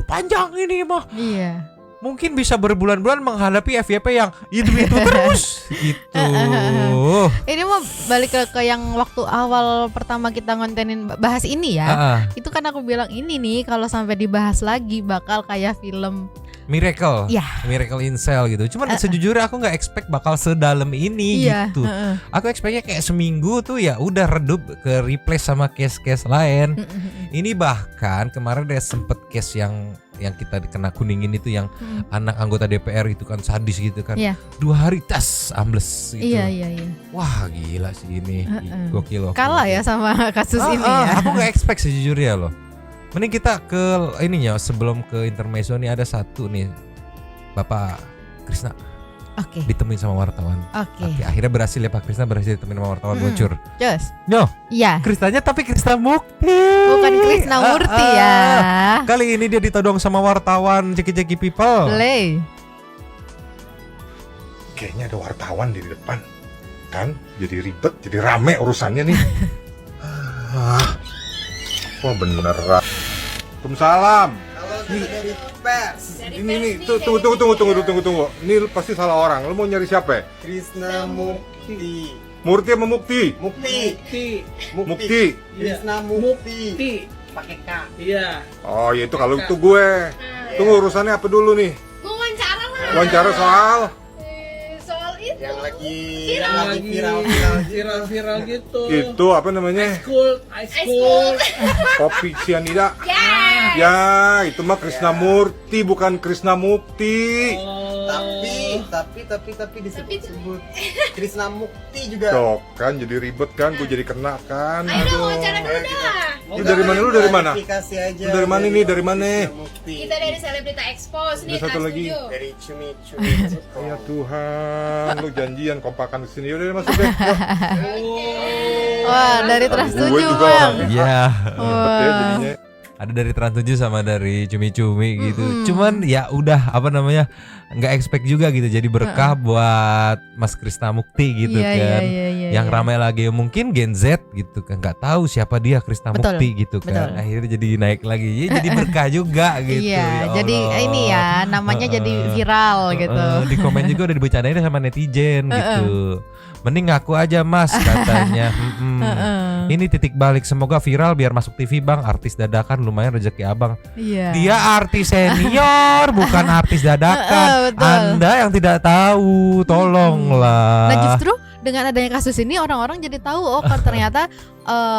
Panjang ini mah. Iya. Mungkin bisa berbulan-bulan menghadapi FYP yang itu terus gitu. Ini mau balik ke yang waktu awal pertama kita ngontenin bahas ini ya. Itu kan aku bilang ini nih kalau sampai dibahas lagi bakal kayak film Miracle, Miracle in Cell gitu. Cuman sejujurnya aku nggak expect bakal sedalam ini gitu. Aku expectnya kayak seminggu tuh ya udah redup ke replace sama case-case lain. Ini bahkan kemarin ada sempet case yang kita kena kuningin itu yang anak anggota DPR itu kan sadis gitu kan. 2 hari tas ambles gitu. Iya. Wah gila sih ini, gokil loh. Kalah ya sama kasus ini ya. Aku nggak expect sejujurnya loh. Mending kita ke ininya, sebelum ke intermezzo nih ada satu nih, Bapak Krisna ditemuin sama wartawan. Akhirnya berhasil ya, Pak Krisna berhasil ditemuin sama wartawan bocor. Yes. No. Iya. Krisnanya tapi Krisna Mukti. Bukan Krisna Murti ya. Kali ini dia ditodong sama wartawan Jeki People. Kayaknya ada wartawan di depan. Kan jadi ribet, jadi rame urusannya nih. Wah bener. Waalaikumsalam. Dari pers. Ini tunggu. Ini pasti salah orang. Lu mau nyari siapa? Krisna Mukti. Murti sama Mukti? Mukti. Krisna Mukti. Pakai K. Iya. Oh ya itu kalau itu gue. Tunggu urusannya apa dulu nih? Wawancara lah. Wawancara soal itu yang lagi viral gitu. Itu apa namanya? Ice cold. Kopi sianida. Ya, itu mah Krisna Murti bukan Krisna Mukti. Tapi disebut Krisna Mukti juga. Tuh kan jadi ribet kan, gue jadi kena kan. Ayo wawancara dulu dah. Lu dari mana? Lu dari mana? Dari mana? Kita dari Selebrita Expose nih. Satu lagi. Dari Cumi. Ya Tuhan, lu janjian kompakan kesini. Yaudah masuk deh. Wah, dari Trans 7 Bang. Iya. Jadinya. Ada dari Trans 7 sama dari Cumi-Cumi gitu. Cuman ya udah nggak expect juga gitu, jadi berkah buat Mas Krisna Mukti gitu kan. Yang ramai lagi mungkin Gen Z gitu kan, nggak tahu siapa dia Krisna Mukti gitu kan. Akhirnya jadi naik lagi, jadi berkah juga gitu. Iya, jadi ini ya namanya jadi viral gitu. Di komen juga udah dibicarain sama netizen gitu. Mending ngaku aja Mas katanya. Ini titik balik, semoga viral biar masuk TV Bang. Artis dadakan lumayan rezeki Abang. Dia artis senior bukan artis dadakan. Anda yang tidak tahu, tolonglah. Nah justru dengan adanya kasus ini orang-orang jadi tahu kan ternyata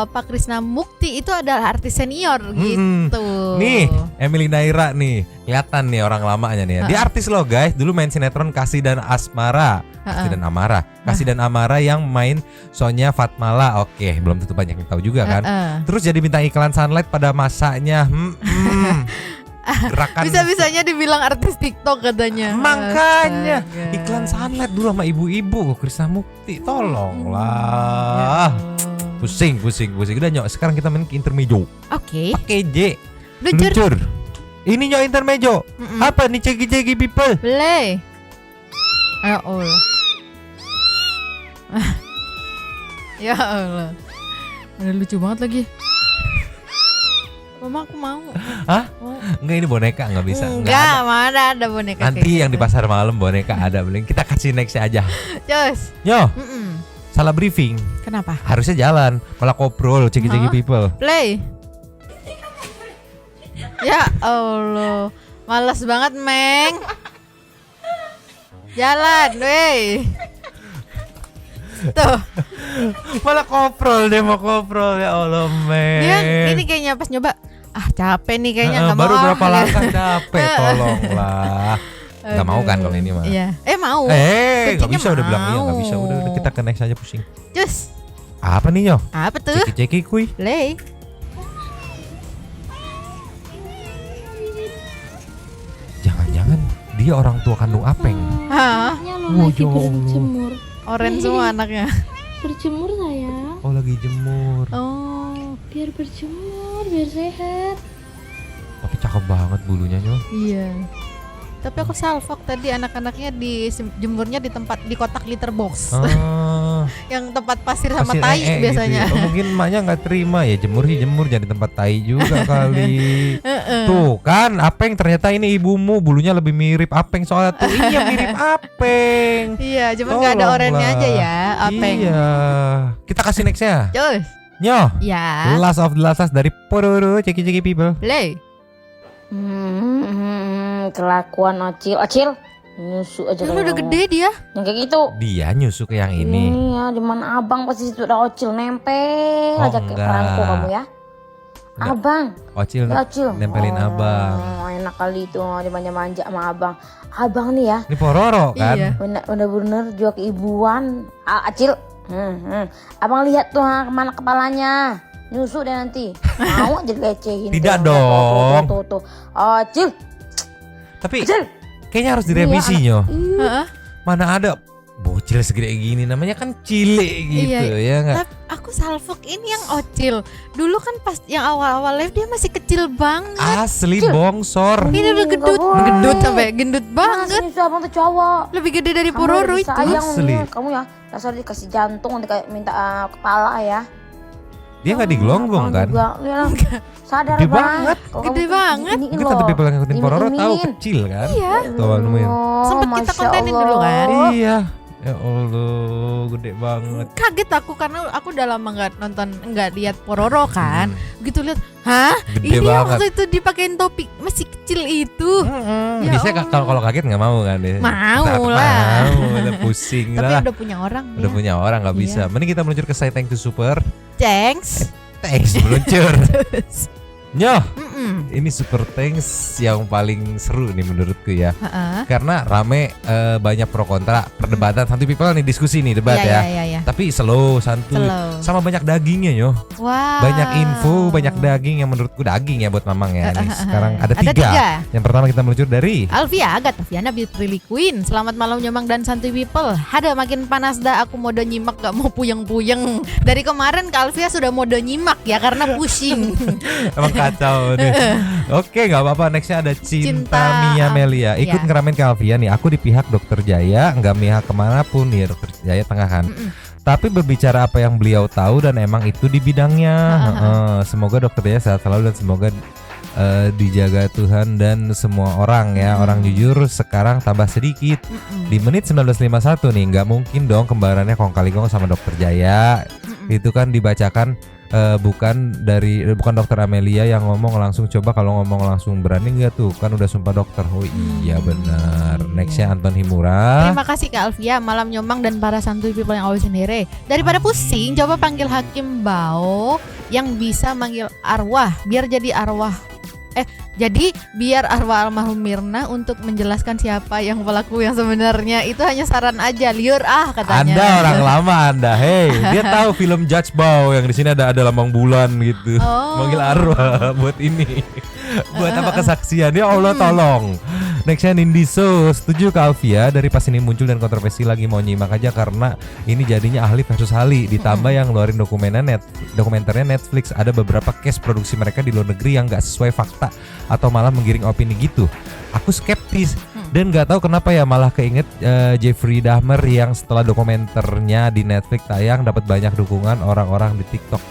Pak Krishna Mukti itu adalah artis senior gitu. Nih, Emily Naira nih, kelihatan nih orang lamanya nih ya. Dia artis loh guys, dulu main sinetron Kasih dan Asmara. Kasih dan Amara. Kasih dan Amara yang main Sonya Fatmala. Oke, belum tentu banyak yang tahu juga kan. Terus jadi bintang iklan Sunlight pada masanya. Gerakan Bisa-bisanya dibilang artis TikTok katanya. Makanya iklan Sunlight dulu sama ibu-ibu Krishna Mukti. Tolonglah. Pusing. Udah Nyok, sekarang kita main ke intermejo. Oke. Pakai J. Luncur. Ini Nyok intermejo. Apa nih cegi-cegi people? Play. Ya Allah. Ya Allah. Ada lucu banget lagi. Mama aku mau. Hah? Enggak, ini boneka nggak bisa. Enggak, mana ada boneka. Nanti yang di pasar malam boneka ada beli. Kita kasih next aja. Cus. Yo. Salah briefing. Kenapa? Harusnya jalan, malah koprol cegi-cegi people. Play. Ya Allah. Malas banget, Meng. Jalan, weh. Tuh. Malah koprol, dia mau koprol, ya Allah, Meng. Dia ini kayaknya pas nyoba. Capek nih kayaknya nggak baru mau. berapa langkah capek, tolonglah. Nggak mau kan kalau ini mah? Iya. Mau. Nggak bisa, udah bilang iya nggak bisa. Udah kita ke next aja, pusing. Cus. Apa nih Nyo? Apa tuh? Ceki-ceki kuy. Play. Jangan-jangan dia orang tua kandung Apeng. Hah? Oh, ya Allah. Oren semua anaknya. Berjemur sayang. Oh, lagi jemur. Oh, biar berjemur, biar sehat. Tapi cakep banget bulunya Nyo. Iya. Tapi aku salfok tadi anak-anaknya di jemurnya di tempat di kotak litter box. Yang tempat pasir sama tai biasanya. Gitu. Mungkin emaknya nggak terima ya, jemur jangan di tempat tai juga kali. Tuh kan Apeng, ternyata ini ibumu bulunya lebih mirip Apeng soalnya tuh. Iya mirip Apeng. Iya, cuma nggak ada orennya aja ya Apeng. Iya. Kita kasih nextnya. Cus. Nyo. Ya. Last of the last dari Pororo ceki-ceki people. Play. Kelakuan Ocil nyusuk aja. Kan udah gede dia. Yang kayak gitu. Dia nyusuk ke yang ini. Iya, di mana abang pasti itu udah Ocil nempel aja kayak perangko kamu ya. Enggak. Abang. Ocil nempelin abang. Enak kali itu dimanja-manja sama abang. Abang nih ya. Ini Pororo kan? Iya. Bener-bener juga keibuan. Acil. Abang lihat tuh kemana kepalanya. Nyusuk deh nanti. Mau aja lecehin. Tidak dong. Tuh. Ocil. Tapi kayaknya harus direvisi Nyo. Mana ada bocil segede gini, namanya kan cilik gitu ya nggak? Aku salfok ini yang Ocil. Dulu kan pas yang awal-awal live dia masih kecil banget. Asli bongsor. Ini udah gendut sampai gendut banget. Nyusuk abang tuh cowok. Lebih gede dari Pororo itu. Asli. Kamu ya dasar dikasih jantung nanti kayak minta kepala ya. Dia nggak digelonggong kan? Sadar gede banget. Gede banget. Kita tapi people yang ngikutin Pororo tahu kecil kan? Iya. Tuh nemuin. Sempet kita kontenin dulu kan? Iya. Ya Allah, gede banget. Kaget aku karena aku udah lama nggak lihat Pororo kan. Begitu lihat, hah? Gede ini banget. waktu itu dipakein topi masih kecil itu. Ya Biasanya kalau kaget nggak mau kan dia. Mau lah. Mau, udah pusing Tapi lah. udah punya orang. Udah punya orang nggak bisa. Mending kita meluncur ke Say Thank to Super. Thanks. Thanks meluncur. Nyo, ini Super Thanks yang paling seru nih menurutku ya. Karena rame, banyak pro kontra, perdebatan, santuy people nih, diskusi nih, debat ya. Tapi slow, santuy, sama banyak dagingnya Nyo. Wow. Banyak info, banyak daging yang menurutku daging ya buat Mamang ya. Nih, sekarang ada tiga. Yang pertama kita meluncur dari Alvia Gataviana Prilly Queen. Selamat malam Nyamang dan santuy people. Ada makin panas dah, aku mode nyimak gak mau puyeng-puyeng. Dari kemarin Kak Alvia sudah mode nyimak ya karena pusing. Emang kacau nih. Oke, nggak apa-apa. Nextnya ada Cinta Mia Melia. Ikut ngeramein ke Alvia nih. Aku di pihak Dokter Jaya, nggak mihak kemanapun nih. Dokter Jaya tengah kan. Tapi berbicara apa yang beliau tahu dan emang itu di bidangnya. Semoga Dokter Jaya sehat selalu dan semoga dijaga Tuhan dan semua orang ya. Orang jujur sekarang tambah sedikit. Di menit 1951 nih, nggak mungkin dong kembarannya Kong Kali Kong sama Dokter Jaya. Itu kan dibacakan bukan dokter Amelia yang ngomong langsung. Coba kalau ngomong langsung berani nggak tuh? Kan udah sumpah dokter. Oh iya benar. Nextnya Anton Himura. Terima kasih Kak Alfia, Malam Nyomang dan para santuy people yang always sendiri. Daripada pusing, coba panggil Hakim Bao yang bisa manggil arwah biar jadi arwah. Jadi biar arwah almarhum Mirna untuk menjelaskan siapa yang pelaku yang sebenarnya. Itu hanya saran aja, liur katanya. Anda orang lama Anda. Hey, dia tahu film Judge Bao yang di sini ada lambang bulan gitu. Manggil arwah buat ini. Buat apa kesaksian? Ya Allah tolong. Nextnya Nindiso, setuju Kak Alfia, dari pas ini muncul dan kontroversi lagi mau nyimak aja karena ini jadinya ahli versus ahli. Ditambah yang ngeluarin dokumenternya Netflix, ada beberapa case produksi mereka di luar negeri yang gak sesuai fakta atau malah menggiring opini gitu. Aku skeptis dan gak tahu kenapa ya malah keinget Jeffrey Dahmer yang setelah dokumenternya di Netflix tayang dapat banyak dukungan orang-orang di TikTok.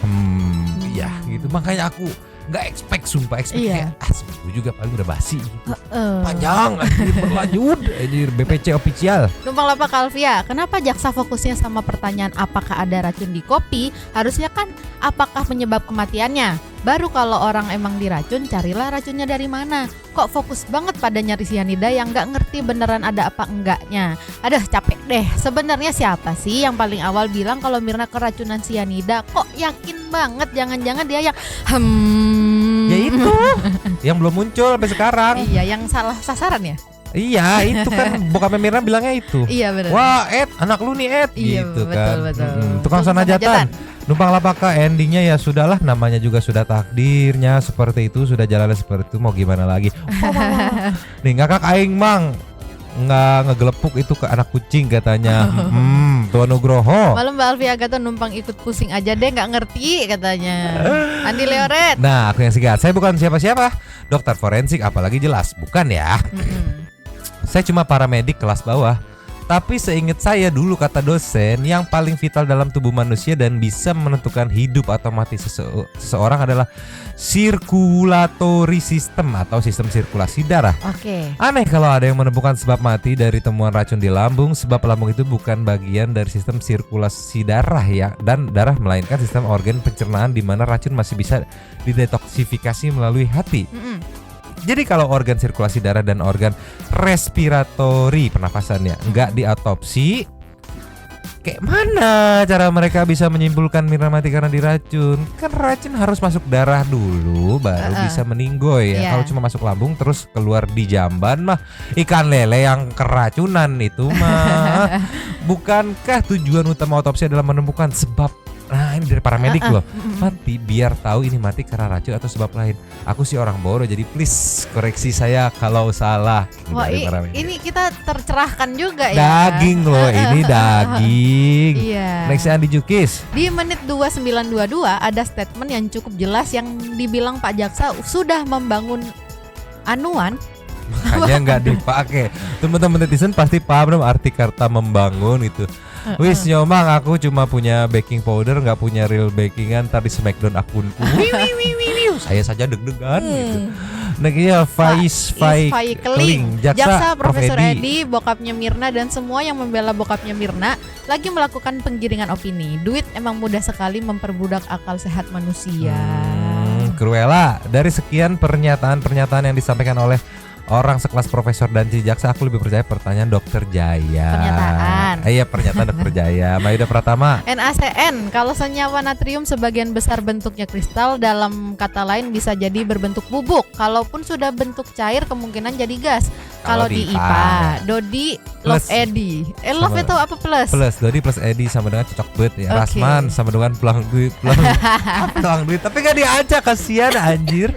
Ya gitu, makanya aku nggak expect kayak seminggu juga paling udah basi gitu. Panjang anjir, berlanjut anjir. BPC official. Numpang lapak Alfia, kenapa jaksa fokusnya sama pertanyaan apakah ada racun di kopi? Harusnya kan apakah penyebab kematiannya? Baru kalau orang emang diracun, carilah racunnya dari mana. Kok fokus banget pada nyari sianida yang nggak ngerti beneran ada apa enggaknya. Aduh capek deh. Sebenarnya siapa sih yang paling awal bilang kalau Mirna keracunan sianida? Kok yakin banget? Jangan-jangan dia yang Ya itu yang belum muncul sampai sekarang. Iya, yang salah sasaran ya. Iya, itu kan bokapnya Mirna bilangnya itu. Iya benar. Wah, anak lu nih Iya, gitu betul, kan. betul. Tukang sanajatan. Numpang lapaka, endingnya ya sudahlah, namanya juga sudah takdirnya seperti itu, sudah jalannya seperti itu, mau gimana lagi. Nih ngakak aing mang nggak ngegelepuk itu ke anak kucing katanya. Tuan Nugroho. Malam Mbak Alfia Agaton numpang ikut pusing aja deh, nggak ngerti katanya. Andi Leoret. Nah, aku yang sikat. Saya bukan siapa-siapa, dokter forensik apalagi jelas, bukan ya. Saya cuma paramedik kelas bawah. Tapi seingat saya dulu kata dosen, yang paling vital dalam tubuh manusia dan bisa menentukan hidup atau mati seseorang adalah sirkulatory system atau sistem sirkulasi darah. Oke. Aneh kalau ada yang menemukan sebab mati dari temuan racun di lambung, sebab lambung itu bukan bagian dari sistem sirkulasi darah ya, dan darah melainkan sistem organ pencernaan di mana racun masih bisa didetoksifikasi melalui hati. Jadi kalau organ sirkulasi darah dan organ respiratori pernafasannya nggak diotopsi, kayak mana cara mereka bisa menyimpulkan Mirna mati karena diracun? Kan racun harus masuk darah dulu baru bisa meninggoy ya. Kalau cuma masuk lambung terus keluar di jamban mah ikan lele yang keracunan itu mah. Bukankah tujuan utama otopsi adalah menemukan sebab? Nah ini dari paramedik loh, mati biar tahu ini mati karena racun atau sebab lain. Aku sih orang bodoh, jadi please koreksi saya kalau salah. Wah ini kita tercerahkan juga ya. Daging loh, ini daging. Iya. Next Andi Jukis. Di menit 2922 ada statement yang cukup jelas yang dibilang Pak Jaksa sudah membangun anuan. Makanya nggak dipakai. Teman-teman netizen pasti paham dong arti kata membangun itu. Wis nyomang, aku cuma punya baking powder, nggak punya real bakingan. Tadi Smackdown akunku. Saya saja deg-degan gitu. Nah, Faiz Keling, Jaksa Profesor Edi, bokapnya Mirna dan semua yang membela bokapnya Mirna lagi melakukan penggiringan opini. Duit emang mudah sekali memperbudak akal sehat manusia. Cruella, dari sekian pernyataan yang disampaikan oleh orang sekelas profesor dan jaksa, aku lebih percaya pertanyaan Dokter Jaya. Pernyataan Dokter Jaya. Maida Pratama. NaCN, kalau senyawa natrium sebagian besar bentuknya kristal, dalam kata lain bisa jadi berbentuk bubuk. Kalaupun sudah bentuk cair, kemungkinan jadi gas. Kalau di IPA, Dodi Love Edi. Love itu apa plus? Plus, Dodi plus Edi sama dengan cocok bet ya. Rasman sama dengan pelang duit. Pelang duit, tapi gak diajak, kasihan anjir.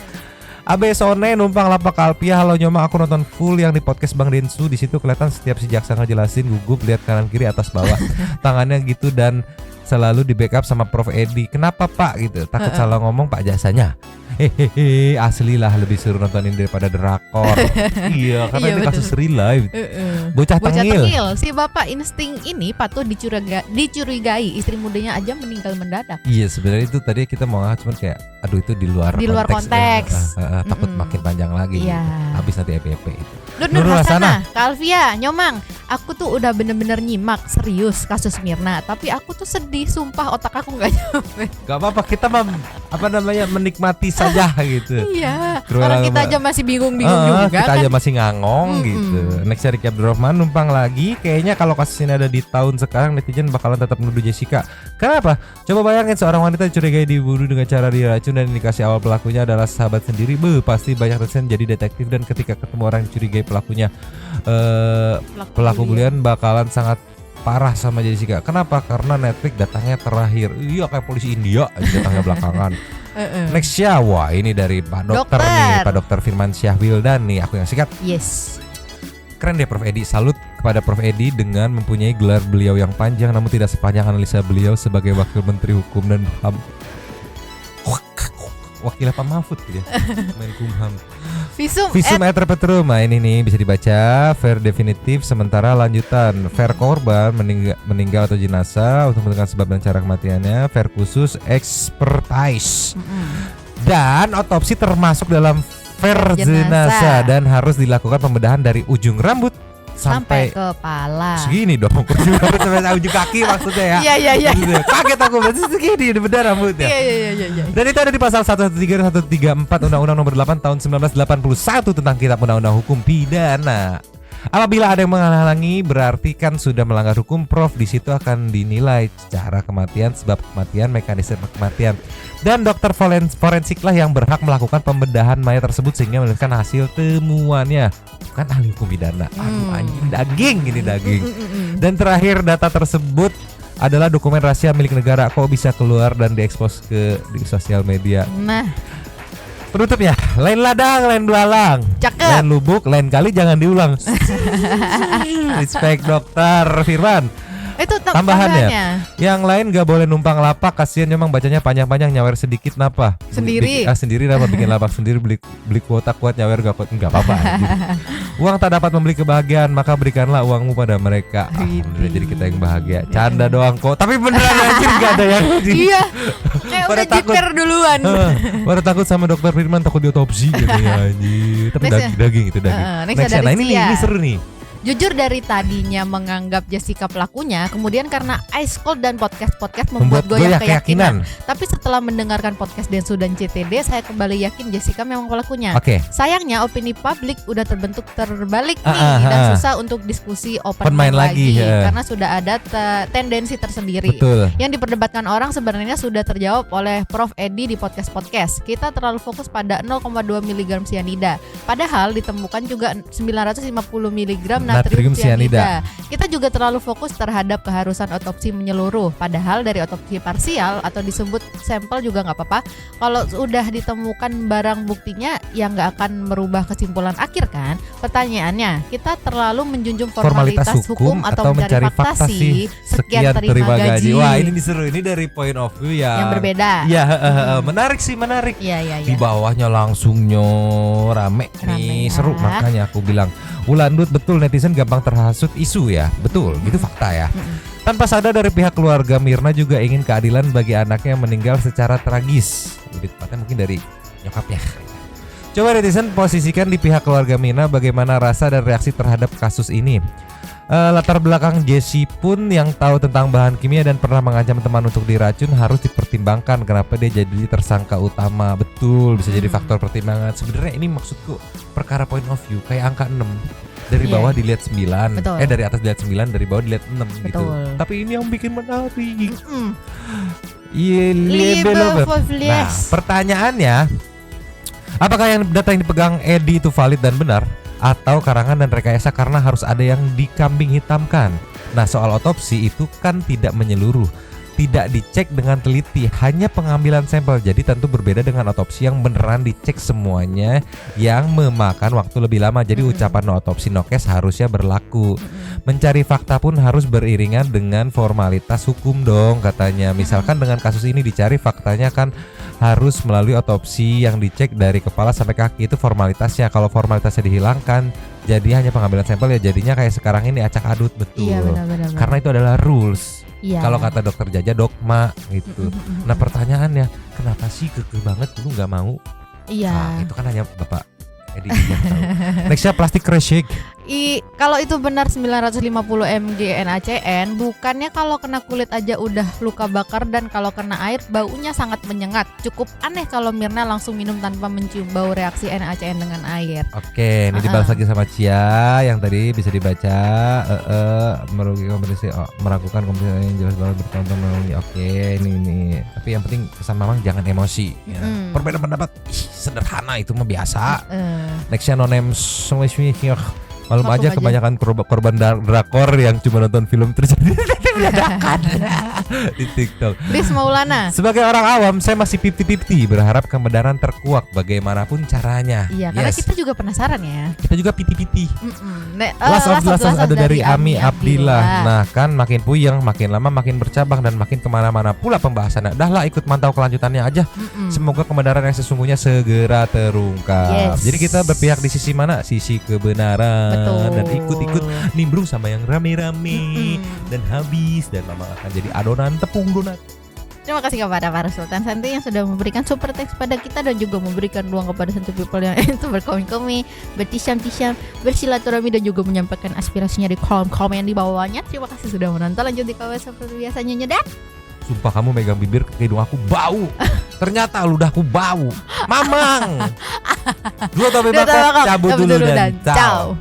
Abe Sone numpang lapak Alpia. Halo Nyoma, aku nonton full yang di podcast Bang Densu. Di situ kelihatan setiap si jaksa ngejelasin gugup, lihat kanan kiri atas bawah, tangannya gitu, dan selalu di backup sama Prof Edi. Kenapa Pak gitu? Takut salah ngomong Pak jasanya. Hehehe, asli lah lebih seru nonton ini daripada drakor. Iya, karena ini kasus real life. Bocah tengil. Si bapak insting ini patut dicurigai istri mudanya aja meninggal mendadak. Iya, sebenarnya itu tadi kita mau cuman kayak aduh itu di luar konteks. Takut makin panjang lagi. Iya. Habis nanti EPP itu. Nur Hasana, Kak Alfia, Nyomang, aku tuh udah bener-bener nyimak serius kasus Mirna, tapi aku tuh sedih, sumpah otak aku nggak nyampe. Gak apa-apa, kita menikmati saja gitu. Iya, orang kita aja masih bingung-bingung juga kita kan. aja masih ngangong gitu. Next Ricky Abdurrahman numpang lagi. Kayaknya kalau kasus ini ada di tahun sekarang, netizen bakalan tetap menuduh Jessica. Kenapa? Coba bayangin seorang wanita dicurigai dibunuh dengan cara diracun dan indikasi awal pelakunya adalah sahabat sendiri. Pasti banyak netizen jadi detektif dan ketika ketemu orang yang dicurigai pelakunya pelaku bulian bakalan sangat parah sama Jessica. Kenapa? Karena Netflix datangnya terakhir. Iya kayak polisi India datangnya belakangan. Next ya, wah ini dari Pak Dokter nih, Pak Dokter Firman Syah Wildan nih, aku yang sikat. Yes. Keren deh Prof Edi, salut kepada Prof Edi dengan mempunyai gelar beliau yang panjang namun tidak sepanjang analisa beliau sebagai Wakil Menteri Hukum dan HAM. Wakil apa Mahfud ya? Menkumham. Visum et Repetrum. Nah ini nih bisa dibaca. Fair definitif sementara lanjutan. Fair korban meninggal atau jenazah untuk menentukan sebab dan cara kematiannya. Fair khusus expertise. Dan otopsi termasuk dalam fair jenazah dan harus dilakukan pembedahan dari ujung rambut sampai kepala. Segini dong, ujung rambut sampai ujung kaki maksudnya ya. Iya. Kaget aku, berarti segini bedah rambutnya. Iya. Dan itu ada di pasal 113 dan 134 Undang-Undang Nomor 8 Tahun 1981 tentang Kitab Undang-Undang Hukum Pidana. Apabila ada yang menghalangi berarti kan sudah melanggar hukum. Prof di situ akan dinilai cara kematian, sebab kematian, mekanisme kematian. Dan dokter forensiklah yang berhak melakukan pembedahan mayat tersebut sehingga menentukan hasil temuannya. Bukan ahli hukum pidana. Aduh anjing, daging ini daging. Dan terakhir data tersebut adalah dokumen rahasia milik negara. Kok bisa keluar dan diekspos di sosial media? Nah, penutupnya, lain ladang, lain belalang. Cakep. Lain lubuk, lain kali jangan diulang. Respect Dokter Firman. Itu tambahannya. Yang lain gak boleh numpang lapak, kasihan memang bacanya panjang-panjang, nyawer sedikit napa? Sendiri. Sendiri napa bikin lapak sendiri, beli kuota kuat nyawer gak kuat, enggak apa-apa. Uang tak dapat membeli kebahagiaan, maka berikanlah uangmu pada mereka. Alhamdulillah jadi kita yang bahagia. Canda doang kok. Tapi beneran anjir gak ada yang iya. Kayak udah jiper duluan. Pada takut sama Dokter Firman, takut diotopsi katanya anjir. Tapi daging itu daging. Next nah ini seru nih. Jujur dari tadinya menganggap Jessica pelakunya, kemudian karena Ice Cold dan podcast membuat goyah keyakinan. Tapi setelah mendengarkan podcast Densu dan CTD, saya kembali yakin Jessica memang pelakunya. Sayangnya opini publik udah terbentuk terbalik nih dan susah untuk diskusi open mind lagi karena sudah ada tendensi tersendiri. Yang diperdebatkan orang sebenarnya sudah terjawab oleh Prof Edi di podcast. Kita terlalu fokus pada 0,2 mg cyanida. Padahal ditemukan juga 950 mg natrium cyanida. Kita juga terlalu fokus terhadap keharusan otopsi menyeluruh. Padahal dari otopsi parsial atau disebut sampel juga nggak apa-apa. Kalau sudah ditemukan barang buktinya, yang nggak akan merubah kesimpulan akhir kan? Pertanyaannya, kita terlalu menjunjung formalitas hukum atau mencari fakta sih. Sekian terima gaji. Wah ini seru, ini dari point of view yang berbeda. Iya, menarik sih, menarik. Iya. Di bawahnya langsungnya rame nih, seru. Makanya aku bilang, Wulandut betul netizen gampang terhasut isu ya. Betul, itu fakta ya. Tanpa sadar dari pihak keluarga Mirna juga ingin keadilan bagi anaknya yang meninggal secara tragis. Lebih tepatnya mungkin dari nyokapnya. Coba netizen posisikan di pihak keluarga Mirna bagaimana rasa dan reaksi terhadap kasus ini. Latar belakang Jessie pun yang tahu tentang bahan kimia dan pernah mengancam teman untuk diracun harus dipertimbangkan kenapa dia jadi tersangka utama. Betul, bisa jadi faktor pertimbangan. Sebenarnya ini maksudku perkara point of view kayak angka 6. Dari bawah dilihat 9. Dari atas dilihat 9, dari bawah dilihat 6 gitu. Tapi ini yang bikin menarik. Nah, pertanyaannya, apakah yang data yang dipegang Edi itu valid dan benar? Atau karangan dan rekayasa karena harus ada yang dikambing hitamkan. Nah soal otopsi itu kan tidak menyeluruh. tidak dicek dengan teliti, hanya pengambilan sampel. Jadi tentu berbeda dengan otopsi yang beneran dicek semuanya, yang memakan waktu lebih lama. Jadi ucapan no otopsi no case harusnya berlaku. Mencari fakta pun harus beriringan dengan formalitas hukum dong katanya. Misalkan dengan kasus ini dicari faktanya kan harus melalui otopsi yang dicek dari kepala sampai kaki, itu formalitasnya. Kalau formalitasnya dihilangkan, jadi hanya pengambilan sampel, ya jadinya kayak sekarang ini acak adut. Betul. Iya, benar. Karena itu adalah rules. Iya. Kalau kata dokter Jaja, dogma gitu. Nah pertanyaannya, kenapa sih kekeh banget dulu nggak mau? Iya. Nah, itu kan hanya Bapak Edi yang tahu. Nextnya plastik kresek. Kalau itu benar 950 mg NaCN, bukannya kalau kena kulit aja udah luka bakar dan kalau kena air baunya sangat menyengat. Cukup aneh kalau Mirna langsung minum tanpa mencium bau reaksi NaCN dengan air. Oke, ini dibalas lagi sama Cia yang tadi bisa dibaca. Merugikan kompetisi, meragukan kompetisi yang jelas banget bertonton merugi. Oke, ini. Tapi yang penting pesan Mamang jangan emosi. Ya. Perbedaan pendapat sederhana itu mah biasa. Nextnya nonem malum aja kebanyakan korban drakor yang cuma nonton film terjadi di TikTok. Liz Maulana. Sebagai orang awam, saya masih 50-50 berharap kebenaran terkuak bagaimanapun caranya. Iya, karena kita juga penasaran ya. Kita juga piti-piti. Last of ada dari Ami Abdillah. Nah kan makin puyeng, makin lama makin bercabang dan makin kemana-mana pula pembahasannya. Dah lah ikut mantau kelanjutannya aja. Semoga kebenaran yang sesungguhnya segera terungkap. Jadi kita berpihak di sisi mana? Sisi kebenaran. Betul. Dan ikut-ikut nimbrung sama yang rame-rame dan habis, dan Mama akan jadi adonan tepung donat. Terima kasih kepada para Sultan Santai yang sudah memberikan super teks pada kita dan juga memberikan ruang kepada Santai People yang itu berkomen-komen, bertisam-tisam, bersilaturahmi dan juga menyampaikan aspirasinya di kolom komen di bawahnya. Terima kasih sudah menonton. Lanjut di kawan seperti biasanya nyedak. Sumpah kamu megang bibir ke hidung aku bau. Ternyata ludahku bau. Mamang. Dua topi bakok cabut dulu dan ciao.